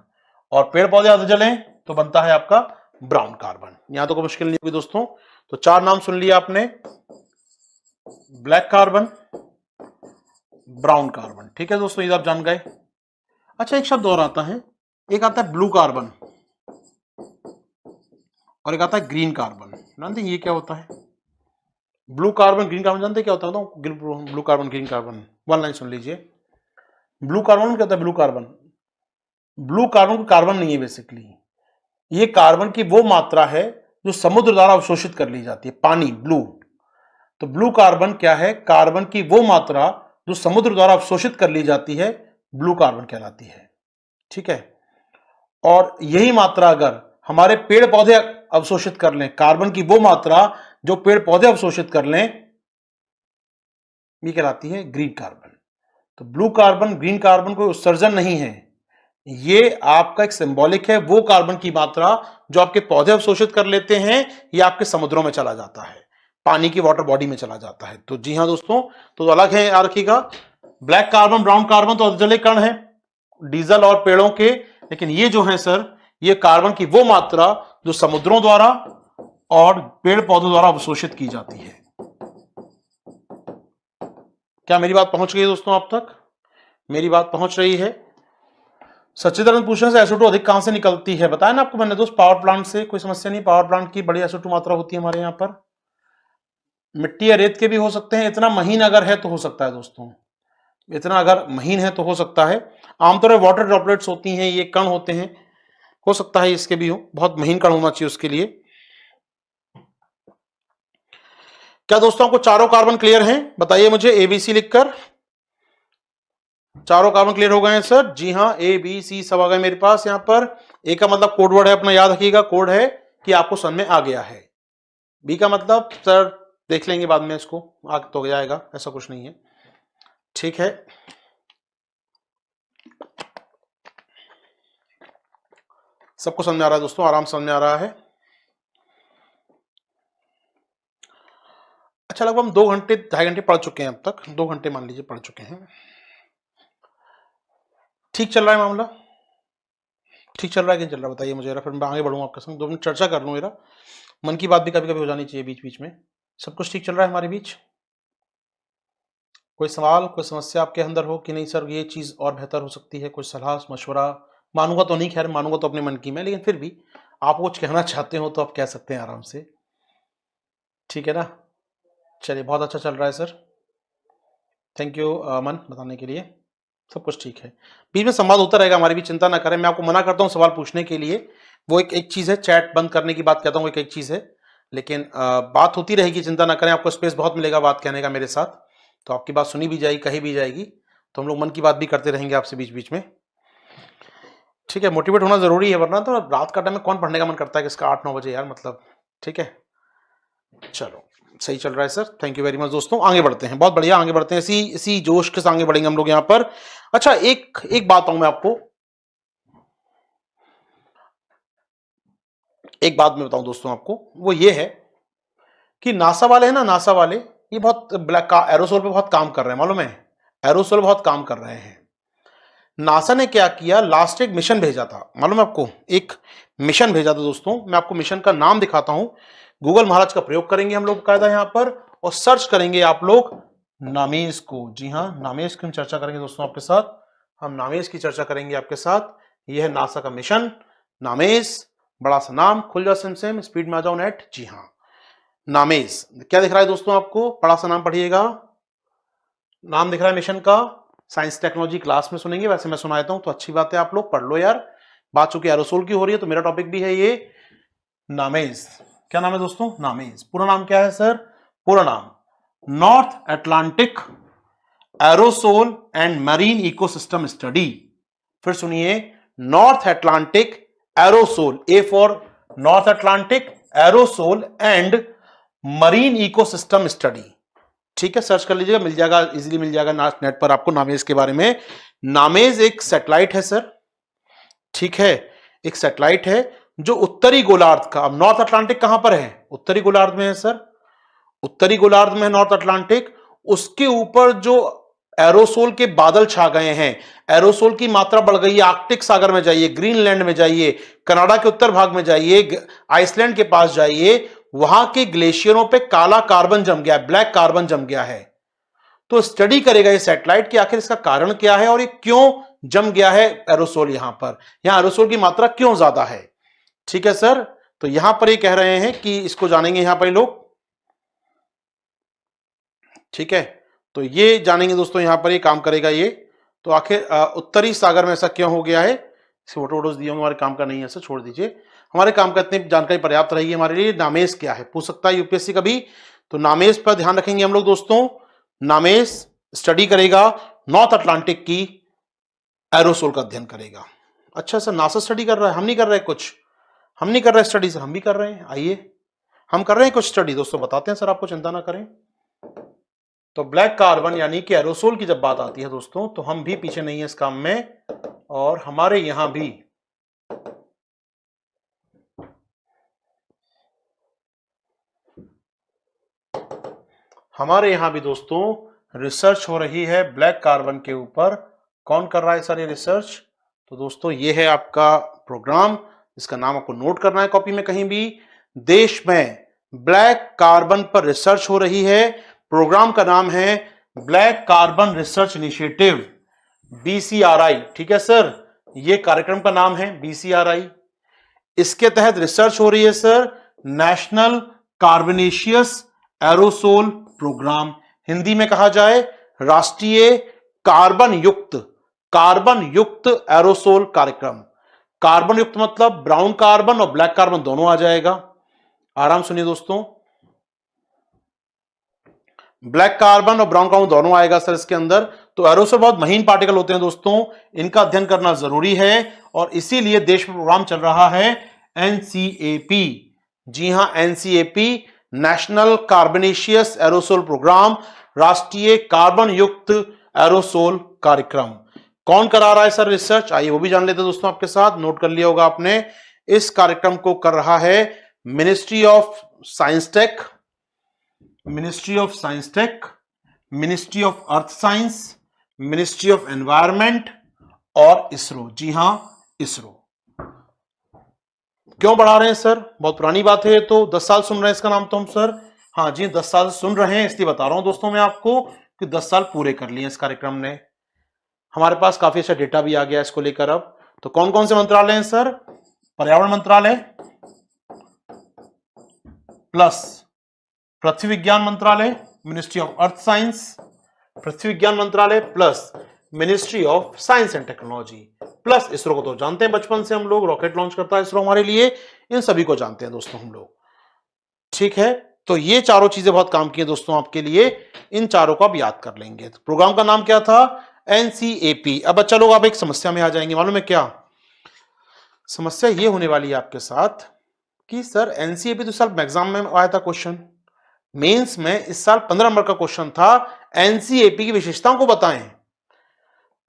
और पेड़ पौधे अर्ध जले तो बनता है आपका ब्राउन कार्बन। यहां तो कोई मुश्किल नहीं होगी दोस्तों। तो 4 नाम सुन लिया आपने, ब्लैक कार्बन, ब्राउन कार्बन, ठीक है दोस्तों, ये आप जान गए। अच्छा, एक शब्द और आता है, एक आता है ब्लू कार्बन और एक आता है ग्रीन कार्बन। जानते ये क्या होता है? ब्लू कार्बन, ग्रीन कार्बन जानते क्या होता है? Blue carbon, green carbon, one line सुन लीजिए। ब्लू कार्बन क्या होता है? Blue carbon, blue carbon carbon नहीं है बेसिकली, ये कार्बन की वो मात्रा है जो समुद्र द्वारा अवशोषित कर ली जाती है, पानी, ब्लू। तो ब्लू कार्बन क्या है? कार्बन की वो मात्रा जो समुद्र द्वारा अवशोषित कर ली जाती है, ब्लू कार्बन कहलाती है, ठीक है। और यही मात्रा अगर हमारे पेड़ पौधे अवशोषित कर लें, कार्बन की वो मात्रा जो पेड़ पौधे अवशोषित कर लें, ये कहलाती है ग्रीन कार्बन। तो ब्लू कार्बन, ग्रीन कार्बन कोई उत्सर्जन नहीं है, ये आपका एक सिंबॉलिक है, वो कार्बन की मात्रा जो आपके पौधे अवशोषित कर लेते हैं, ये आपके समुद्रों में चला जाता है, पानी की वाटर बॉडी में चला जाता है। तो जी हां दोस्तों, तो अलग है, याद रखिएगा। ब्लैक कार्बन, ब्राउन कार्बन तो अर्धजले कण है डीजल और पेड़ों के, लेकिन ये जो है सर, ये कार्बन की वो मात्रा जो समुद्रों द्वारा और पेड़ पौधों द्वारा अवशोषित की जाती है। क्या मेरी बात पहुंच गई दोस्तों आप तक? मेरी बात पहुंच रही है? सच्चिदानंद पूछने से SO2 अधिक कहां से निकलती है? बताया ना आपको मैंने दोस्त, पावर प्लांट से, कोई समस्या नहीं, पावर प्लांट की बड़ी SO2 मात्रा होती है हमारे यहां पर। मिट्टी या रेत के भी हो सकते हैं, इतना महीन अगर है तो हो सकता है दोस्तों, इतना अगर महीन है तो हो सकता है। आमतौर पर वाटर ड्रॉपलेट्स होती हैं, ये कण होते हैं, हो सकता है इसके भी हो, बहुत महीन कण होना चाहिए उसके लिए। क्या दोस्तों आपको चारों कार्बन क्लियर हैं? बताइए मुझे ABC लिखकर। चारों कार्बन क्लियर हो गए हैं सर? जी हां, ABC सब आ गए मेरे पास यहां पर। ए का मतलब कोड वर्ड है अपना, याद रखिएगा, कोड है कि आपको समझ में आ गया है। बी का मतलब सर देख लेंगे बाद में, इसको आगे तो जाएगा, ऐसा कुछ नहीं है, ठीक है। सबको समझ में आ रहा है दोस्तों? आराम समझ में आ रहा है? अच्छा, लगभग हम 2 घंटे 2.5 घंटे पढ़ चुके हैं अब तक, 2 घंटे मान लीजिए पढ़ चुके हैं। ठीक चल रहा है मामला? ठीक चल रहा है कि नहीं चल रहा बताइए मुझे, फिर मैं आगे बढ़ूंगा आपके संग, 2 मिनट चर्चा कर लूँ। मेरा मन की बात भी कभी कभी हो जानी चाहिए बीच बीच में। सब कुछ ठीक चल रहा है हमारे बीच? कोई सवाल, कोई समस्या आपके अंदर हो कि नहीं सर ये चीज और बेहतर हो सकती है? कोई सलाह मशवरा? मानूंगा तो नहीं, खैर मानूंगा तो अपने मन की में, लेकिन फिर भी आप कुछ कहना चाहते हो तो आप कह सकते हैं आराम से, ठीक है ना? चलिए, बहुत अच्छा चल रहा है सर, थैंक यू अमन बताने के लिए। सब कुछ ठीक है, बीच में संवाद होता रहेगा हमारी भी, चिंता ना करें। मैं आपको मना करता हूँ सवाल पूछने के लिए, वो एक चीज है, चैट बंद करने की बात कहता हूँ, एक चीज है, लेकिन बात होती रहेगी, चिंता ना करें। आपको स्पेस बहुत मिलेगा बात कहने का मेरे साथ, तो आपकी बात सुनी भी जाएगी, कही भी जाएगी, तो हम लोग मन की बात भी करते रहेंगे आपसे बीच बीच में, ठीक है। मोटिवेट होना जरूरी है, वरना तो रात का टाइम में कौन पढ़ने का मन करता है किसका 8-9 बजे यार, मतलब, ठीक है। चलो, सही चल रहा है sir, thank you very much दोस्तों। आगे बढ़ते हैं, बहुत बढ़िया, आगे बढ़ते हैं, इसी जोश के साथ आगे बढ़ेंगे हम लोग यहाँ पर। अच्छा, एक बात बताऊं मैं आपको, एक बात मैं बताऊं दोस्तों आपको, वो ये है कि नासा वाले हैं ना, नासा वाले, ये बहुत ब्लैक का एरोसोल पे बहुत काम कर रहे हैं, मालूम है? एरोसोल बहुत काम कर रहे हैं। नासा ने क्या किया, लास्ट एक मिशन भेजा था, मालूम है आपको? एक मिशन भेजा था दोस्तों, मैं आपको मिशन का नाम दिखाता हूं। गूगल महाराज का प्रयोग करेंगे हम लोग कायदा यहां पर, और सर्च करेंगे आप लोग नामेज को। जी हाँ, नामेज की हम चर्चा करेंगे दोस्तों आपके साथ, हम नामेज की चर्चा करेंगे आपके साथ। यह है नासा का मिशन नामेज, बड़ा सा नाम, खुल जाओ सिम स्पीड में आ जाओ नेट। जी हाँ, नामेज क्या दिख रहा है दोस्तों आपको? बड़ा सा नाम पढ़िएगा, नाम दिख रहा है मिशन का, साइंस टेक्नोलॉजी क्लास में सुनेंगे, वैसे मैं सुनाता हूं तो अच्छी बात है, आप लोग पढ़ लो यार। बात चूंकि एरोसोल की हो रही है तो मेरा टॉपिक भी है ये नामेज। क्या नाम है दोस्तों? नामेज। पूरा नाम क्या है सर? पूरा नाम north Atlantic aerosol and marine ecosystem study. फिर सुनिए, north Atlantic aerosol, A for north Atlantic aerosol and marine ecosystem study, ठीक है। सर्च कर लीजिएगा, मिल जाएगा, इजीली मिल जाएगा नेट पर आपको नामेज के बारे में। नामेज एक सैटेलाइट है सर, ठीक है, एक सैटेलाइट है जो उत्तरी गोलार्ध का, अब नॉर्थ अटलांटिक कहां पर है? उत्तरी गोलार्ध में है सर, उत्तरी गोलार्ध में नॉर्थ अटलांटिक, उसके ऊपर जो एरोसोल के बादल छा गए हैं, एरोसोल की मात्रा बढ़ गई है, आर्कटिक सागर में जाइए, ग्रीनलैंड में जाइए, कनाडा के उत्तर भाग में जाइए, आइसलैंड के पास जाइए, वहां के ग्लेशियरों पे काला कार्बन जम गया है, ब्लैक कार्बन जम गया है। तो स्टडी करेगा ये सैटेलाइट कि आखिर इसका कारण क्या है और ये क्यों जम गया है एरोसोल, यहां एरोसोल की मात्रा क्यों ज्यादा है। ठीक है सर, तो यहां पर ये कह रहे हैं कि इसको जानेंगे यहां पर लोग। ठीक है, तो ये जानेंगे दोस्तों, यहां पर ये काम करेगा ये। तो आखिर उत्तरी सागर में ऐसा क्यों हो गया है, फोटो वोटोज दिए होंगे, हमारे काम का नहीं है सर, छोड़ दीजिए, हमारे काम का इतनी जानकारी पर्याप्त रहेगी हमारे लिए। नामेस क्या है पूछ सकता है यूपीएससी कभी, तो नामेस पर ध्यान रखेंगे हम लोग दोस्तों। नामेस स्टडी करेगा नॉर्थ अटलांटिक की एरोसोल का अध्ययन करेगा। अच्छा सर, नासा स्टडी कर रहा है, हम नहीं कर रहे कुछ, हम नहीं कर रहे स्टडी सर, हम भी कर रहे हैं, आइए हम कर रहे हैं कुछ स्टडी दोस्तों, बताते हैं सर, आपको चिंता ना करें। तो ब्लैक कार्बन यानी कि एरोसोल की जब बात आती है दोस्तों, तो हम भी पीछे नहीं है इस काम में, और हमारे यहां भी दोस्तों रिसर्च हो रही है ब्लैक कार्बन के ऊपर। कौन कर रहा है सर ये रिसर्च, तो दोस्तों ये है आपका प्रोग्राम, इसका नाम आपको नोट करना है कॉपी में कहीं भी। देश में ब्लैक कार्बन पर रिसर्च हो रही है, प्रोग्राम का नाम है ब्लैक कार्बन रिसर्च इनिशिएटिव, बीसीआरआई। ठीक है सर, ये कार्यक्रम का नाम है बीसीआरआई। इसके तहत रिसर्च हो रही है sir national carbonaceous aerosol programme, Hindi में कहा जाए राष्ट्रीय कार्बन युक्त एरोसोल कार्यक्रम। कार्बन युक्त मतलब ब्राउन कार्बन और ब्लैक कार्बन दोनों आ जाएगा। आराम सुनिए दोस्तों, ब्लैक कार्बन और ब्राउन कार्बन दोनों आएगा सर इसके अंदर। तो एरोसोल बहुत महीन पार्टिकल होते हैं दोस्तों, इनका अध्ययन करना जरूरी है, और इसीलिए देश में प्रोग्राम चल रहा है एनसीएपी। जी हां, NCAP national carbonaceous aerosol programme, राष्ट्रीय कार्बन युक्त एरोसोल कार्यक्रम। कौन करा रहा है सर रिसर्च, आइए वो भी जान लेते हैं दोस्तों आपके साथ, नोट कर लिया होगा आपने। इस कार्यक्रम को कर रहा है ministry of science tech, ministry of science tech, ministry of earth science, ministry of environment और इसरो। जी हां, इसरो। क्यों बढ़ा रहे हैं सर, बहुत पुरानी बात है, तो 10 साल सुन रहे हैं इसका नाम तो हम सर, हाँ जी 10 साल सुन रहे हैं, इसलिए बता रहा हूं दोस्तों मैं आपको कि 10 साल पूरे कर लिए इस कार्यक्रम ने। हमारे पास काफी अच्छा डेटा भी आ गया इसको लेकर अब। तो कौन कौन से मंत्रालय हैं सर, पर्यावरण मंत्रालय प्लस पृथ्वी विज्ञान मंत्रालय, मिनिस्ट्री ऑफ अर्थ साइंस, पृथ्वी विज्ञान मंत्रालय plus ministry of science and technology plus ISRO को तो जानते हैं बचपन से हम लोग, रॉकेट लॉन्च करता है इसरो हमारे लिए, इन सभी को जानते हैं दोस्तों हम लोग। ठीक है, तो ये चारों चीजें बहुत काम की है दोस्तों आपके लिए, इन चारों को आप याद कर लेंगे। तो प्रोग्राम का नाम क्या था, एनसीएपी। अब बच्चा लोग आप एक समस्या में आ जाएंगे, मालूम है क्या समस्या ये होने वाली है आपके साथ कि सर एनसीएपी तो साल एग्जाम में आया था क्वेश्चन, मेंस में इस साल 15 नंबर का क्वेश्चन था, एनसीएपी की विशेषताओं को बताएं।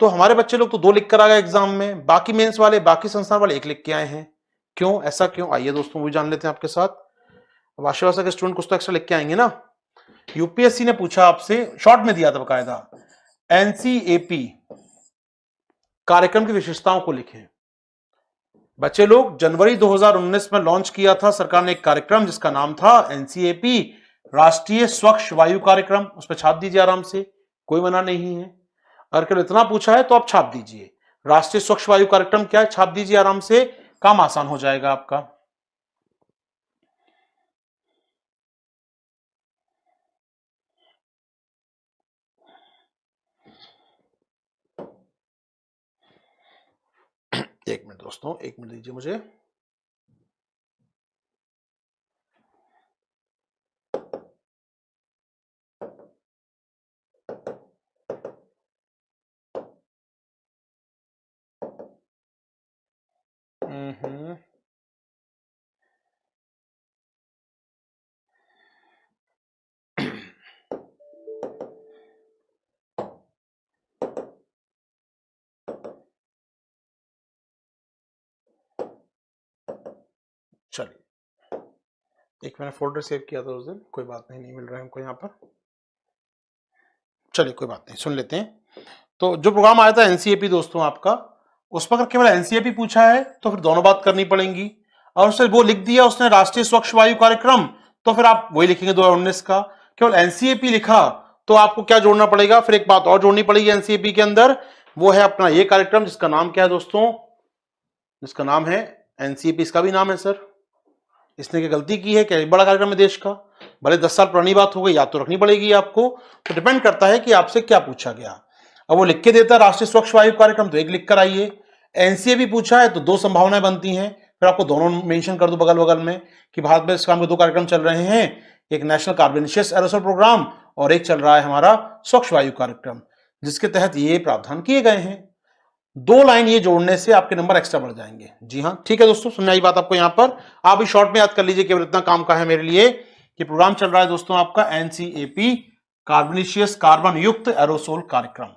तो हमारे बच्चे लोग तो 2 लिख कर आ गए एग्जाम में, बाकी मेंस वाले, बाकी संस्थान वाले 1 लिख के आए हैं। क्यों, ऐसा क्यों, आइए दोस्तों वो जान लेते हैं आपके साथ। अब आशीर्वाद के स्टूडेंट कुछ तो एक्स्ट्रा लिख के आएंगे ना। यूपीएससी ने पूछा आपसे, शॉर्ट में दिया था बकायदा, एनसीएपी कार्यक्रम की विशेषताओं को लिखें। बच्चे लोग जनवरी 2019 में लॉन्च किया था सरकार ने एक कार्यक्रम जिसका नाम था एनसीएपी, राष्ट्रीय स्वच्छ वायु कार्यक्रम, उस पर छाप दीजिए आराम से, कोई मना नहीं है। अगर केवल इतना पूछा है तो आप छाप दीजिए, राष्ट्रीय स्वच्छ वायु कार्यक्रम क्या है, छाप दीजिए आराम से, काम आसान हो जाएगा आपका। एक मिनट दोस्तों, 1 मिनट दीजिए मुझे। हम्म, चलिए, एक मैंने फोल्डर सेव किया था उस दिन, कोई बात नहीं, नहीं मिल रहा है हमको यहाँ पर। चलिए कोई बात नहीं, सुन लेते हैं। तो जो प्रोग्राम आया था एनसीएपी दोस्तों आपका, उस पर अगर केवल एनसीएपी पूछा है तो फिर दोनों बात करनी पड़ेंगी। और उसने वो लिख दिया उसने राष्ट्रीय स्वच्छ वायु कार्यक्रम, तो फिर आप वही लिखेंगे 2019 का। केवल एनसीएपी लिखा तो आपको क्या जोड़ना पड़ेगा, फिर एक बात और जोड़नी पड़ेगी एनसीएपी के अंदर, वो है अपना ये कार्यक्रम जिसका नाम क्या है दोस्तों, जिसका नाम है एनसीएपी। इसका भी नाम है सर, इसने क्या गलती की है, क्या बड़ा कार्यक्रम है देश का, भले 10 साल पुरानी बात हो गई, याद तो रखनी पड़ेगी आपको। तो डिपेंड करता है कि आपसे क्या पूछा गया। अब वो लिख के देता है राष्ट्रीय स्वच्छ वायु कार्यक्रम, तो एक लिख कर आइए। एनसीएपी पूछा है तो दो संभावनाएं बनती हैं, फिर आपको दोनों मेंशन कर दो बगल बगल में कि भारत में इस काम के दो कार्यक्रम चल रहे हैं, एक नेशनल कार्बोनिशियस एरोसोल प्रोग्राम और एक चल रहा है हमारा स्वच्छ वायु कार्यक्रम, जिसके तहत ये प्रावधान किए गए हैं। दो लाइन ये जोड़ने से आपके नंबर एक्स्ट्रा बढ़ जाएंगे। जी हाँ ठीक है दोस्तों, समझ आई बात आपको। यहां पर आप भी शॉर्ट में याद कर लीजिए, केवल इतना काम का है मेरे लिए कि प्रोग्राम चल रहा है दोस्तों आपका एनसीएपी, कार्बोनिशियस कार्बन युक्त एरोसोल कार्यक्रम।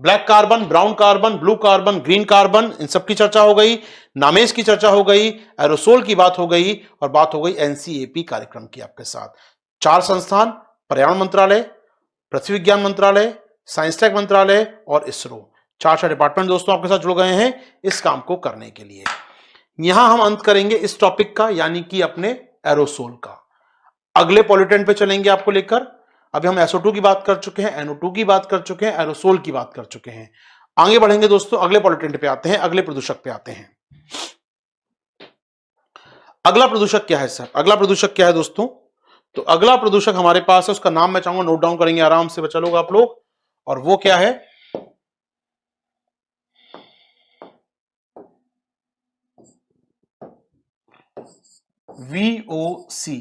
Black carbon, brown carbon, blue carbon, green carbon, इन सब की चर्चा हो गई, नामेज की चर्चा हो गई, एरोसोल की बात हो गई और बात हो गई एनसीएपी कार्यक्रम की आपके साथ। 4 संस्थान, पर्यावरण मंत्रालय, पृथ्वी विज्ञान मंत्रालय, साइंस टेक मंत्रालय और इसरो, 4 डिपार्टमेंट दोस्तों आपके साथ जुड़ गए हैं इस काम को करने के लिए। यहां हम अंत करेंगे इस टॉपिक का, यानी कि अपने एरोसोल का। अगले पॉल्यूटेंट पे चलेंगे आपको लेकर। अभी हम SO2 की बात कर चुके हैं, NO2 की बात कर चुके हैं, एरोसोल की बात कर चुके हैं। आगे बढ़ेंगे दोस्तों, अगले पॉल्यूटेंट पे आते हैं, अगले प्रदूषक पे आते हैं। अगला प्रदूषक क्या है सर, अगला प्रदूषक क्या है दोस्तों, तो अगला प्रदूषक हमारे पास है, उसका नाम मैं चाहूंगा नोट डाउन करेंगे आराम से बच्चा लोग आप लोग, और वो क्या है, VOC।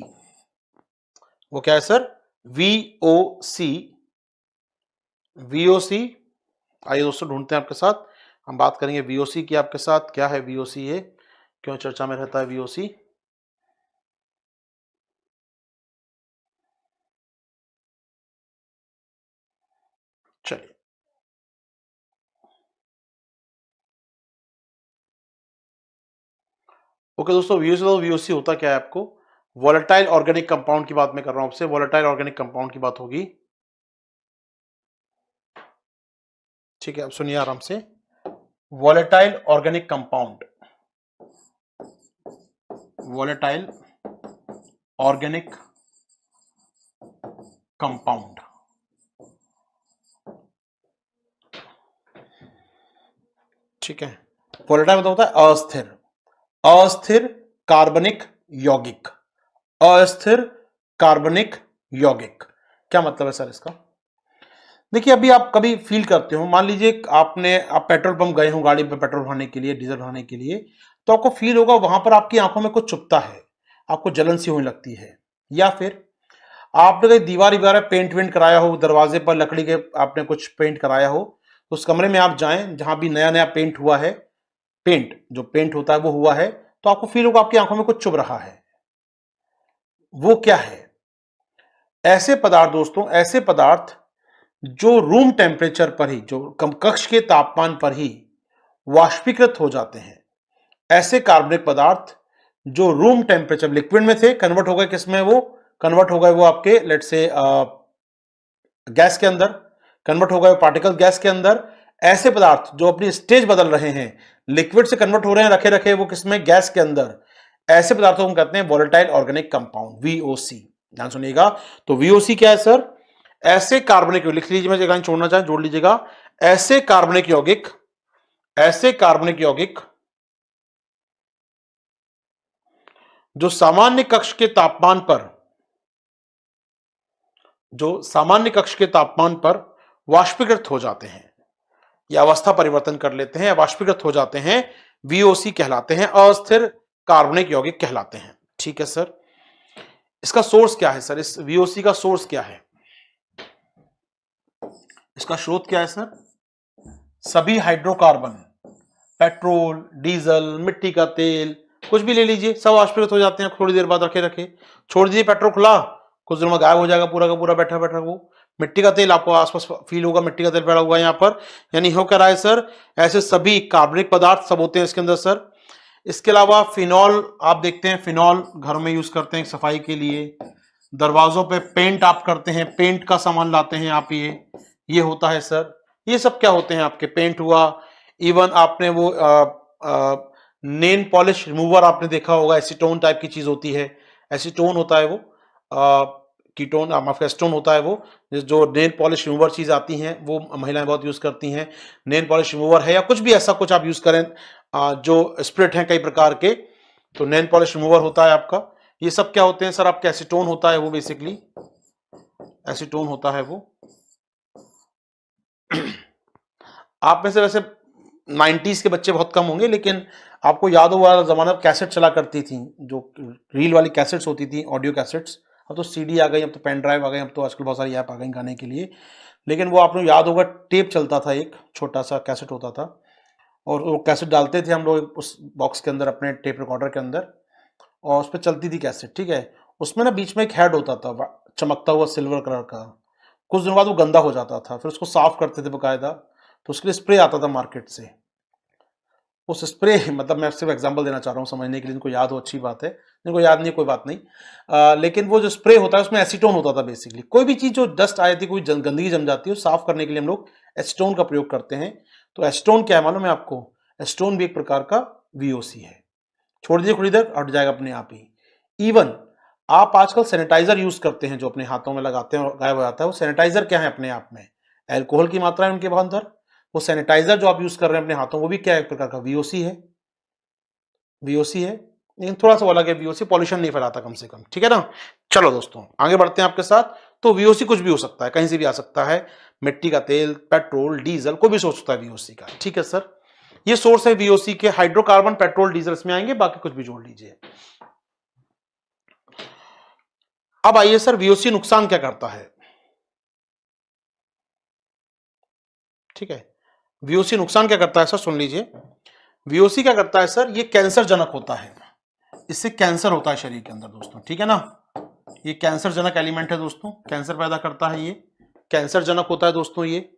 वो क्या है सर, VOC। VOC आइए दोस्तों ढूंढते हैं आपके साथ, हम बात करेंगे VOC की आपके साथ। क्या है VOC, ये क्यों चर्चा में रहता है VOC। चलिए ओके दोस्तों, VOC होता क्या है आपको, वॉलेटाइल ऑर्गेनिक कंपाउंड की बात मैं कर रहा हूं आपसे, वॉलेटाइल ऑर्गेनिक कंपाउंड की बात होगी। ठीक है, अब सुनिए आराम से, volatile organic compound, volatile organic compound, ठीक है। वॉलेटाइल मतलब होता है अस्थिर, अस्थिर कार्बनिक यौगिक, अस्थिर कार्बनिक यौगिक। क्या मतलब है सर इसका, देखिए अभी आप कभी फील करते हो, मान लीजिए आप पेट्रोल पंप गए हो गाड़ी पे पेट्रोल भरने के लिए, डीजल भरने के लिए, तो आपको फील होगा वहां पर आपकी आंखों में कुछ चुभता है, आपको जलन सी होने लगती है। या फिर आपने कहीं दीवार वगैरह पेंट वेंट कराया हो, दरवाजे पर लकड़ी के आपने कुछ पेंट कराया हो, तो उस कमरे में आप जाएं जहां भी नया नया पेंट हुआ है, पेंट जो पेंट होता है वो हुआ है, तो आपको फील होगा आपकी आंखों में कुछ चुभ रहा है। वो क्या है, ऐसे पदार्थ दोस्तों, ऐसे पदार्थ जो रूम टेम्परेचर पर ही, जो कक्ष के तापमान पर ही वाष्पीकृत हो जाते हैं, ऐसे कार्बनिक पदार्थ जो रूम टेम्परेचर लिक्विड में थे, कन्वर्ट हो गए किसमें, वो कन्वर्ट हो गए वो आपके लेट से गैस के अंदर, कन्वर्ट हो गए पार्टिकल गैस के अंदर। ऐसे पदार्थ जो अपनी स्टेज बदल रहे हैं, लिक्विड से कन्वर्ट हो रहे हैं रखे रखे वो किसमें, गैस के अंदर, ऐसे पदार्थों को कहते हैं वॉलेटाइल ऑर्गेनिक कंपाउंड, VOC। ध्यान सुनिएगा, तो VOC क्या है सर, ऐसे कार्बनिक, लिख लीजिए, मैं जगह छोड़ना चाहे जोड़ लीजिएगा, ऐसे कार्बनिक यौगिक, ऐसे कार्बनिक यौगिक जो सामान्य कक्ष के तापमान पर, जो सामान्य कक्ष के तापमान पर वाष्पीकृत हो जाते हैं या अवस्था परिवर्तन कर लेते हैं या वाष्पीकृत हो जाते हैं, VOC कहलाते हैं, अस्थिर कार्बनिक यौगिक कहलाते हैं। ठीक है सर, इसका सोर्स क्या है सर, इस VOC का सोर्स क्या है, इसका स्रोत क्या है सर, सभी हाइड्रोकार्बन, पेट्रोल, डीजल, मिट्टी का तेल, कुछ भी ले लीजिए, सब वाष्पीकृत हो जाते हैं थोड़ी देर बाद रखे रखे, छोड़ दीजिए पेट्रोल खुला, कुछ दिनों में गायब हो जाएगा पूरा का पूरा बैठा बैठा वो। मिट्टी का तेल आपको आसपास फील होगा, मिट्टी का तेल पड़ा हुआ है यहाँ पर, यानी हो क्या रहा है सर, ऐसे सभी कार्बनिक पदार्थ सब होते हैं इसके अंदर सर। इसके अलावा फिनॉल आप देखते हैं, फिनॉल घर में यूज करते हैं सफाई के लिए, दरवाजों पे पेंट आप करते हैं, पेंट का सामान लाते हैं आप, ये होता है सर। ये सब क्या होते हैं आपके, पेंट हुआ, इवन आपने वो नेल पॉलिश रिमूवर आपने देखा होगा, एसीटोन टाइप की चीज होती है, एसीटोन होता है वो, कीटोन माफ एस्टोन होता है वो, जो नेल पॉलिश रिमूवर चीज आती हैं वो महिलाएं बहुत यूज करती हैं। नेल पॉलिश रिमूवर है या कुछ भी ऐसा कुछ आप यूज करें, जो स्प्रिट हैं कई प्रकार के, तो नेल पॉलिश रिमूवर होता है आपका। ये सब क्या होते हैं सर आपके, एसीटोन होता है वो, बेसिकली एसीटोन होता है वो। आप में से वैसे 90s के बच्चे बहुत कम होंगे, लेकिन आपको याद हो वाला जमाना कैसेट चला करती थी, जो रील वाली कैसेट्स होती थी, ऑडियो कैसेट्स। अब तो सीडी आ गई, अब तो पेन ड्राइव आ गई, अब तो आजकल बहुत सारी ऐप आ गई गाने के लिए। लेकिन वो आपको याद होगा, टेप चलता था, एक छोटा सा कैसेट होता था, और वो कैसेट डालते थे हम लोग उस बॉक्स के अंदर, अपने टेप रिकॉर्डर के अंदर, और उस पर चलती थी कैसेट, ठीक है। उसमें ना बीच में एक हेड होता था चमकता हुआ सिल्वर कलर का। कुछ दिनों बाद वो गंदा हो जाता था, फिर उसको साफ करते थे बकायदा, तो उसके लिए स्प्रे आता था मार्केट से। उस स्प्रे मतलब मैं सिर्फ एग्जांपल देना चाह रहा हूँ समझने के लिए, जिनको याद हो अच्छी बात है, जिनको याद नहीं कोई बात नहीं। लेकिन वो जो स्प्रे होता है उसमें एसीटोन होता था बेसिकली। कोई भी चीज जो डस्ट आ जाती है, कोई गंदगी जम जाती है, साफ करने के लिए हम लोग एसीटोन का प्रयोग करते हैं। तो एसीटोन क्या है मालूम है आपको? एसीटोन भी एक प्रकार का वीओसी है। छोड़ दीजिए थोड़ी देर, हट जाएगा अपने आप ही। इवन आप आजकल सैनिटाइजर यूज करते हैं, जो अपने हाथों में लगाते हैं और गायब हो जाता है, वो सैनिटाइजर क्या है अपने आप में? एल्कोहल की मात्रा है उनके अंदर। वो सैनिटाइजर जो आप यूज कर रहे हैं अपने हाथों, वो भी क्या है, एक प्रकार का वीओसी है। वीओसी है, लेकिन थोड़ा सा अलग है। वीओसी पॉल्यूशन नहीं फैलाता कम से कम, ठीक है ना। चलो दोस्तों आगे बढ़ते हैं आपके साथ। तो वीओसी कुछ भी हो सकता है, कहीं से भी आ सकता है, मिट्टी का तेल, पेट्रोल, डीजल, कोई भी सोच सकता है वीओसी का, ठीक है सर। ये सोर्स है वीओसी के, हाइड्रोकार्बन, पेट्रोल, डीजल इसमें आएंगे, बाकी कुछ भी जोड़ लीजिए। अब आइए सर, वीओसी नुकसान क्या करता है, ठीक है। वीओसी नुकसान क्या करता है सर, सुन लीजिए। वीओसी क्या करता है सर, ये कैंसर जनक होता है, इससे कैंसर होता है शरीर के अंदर दोस्तों, ठीक है ना। ये कैंसर जनक एलिमेंट है दोस्तों, कैंसर पैदा करता है, ये कैंसर जनक होता है दोस्तों। ये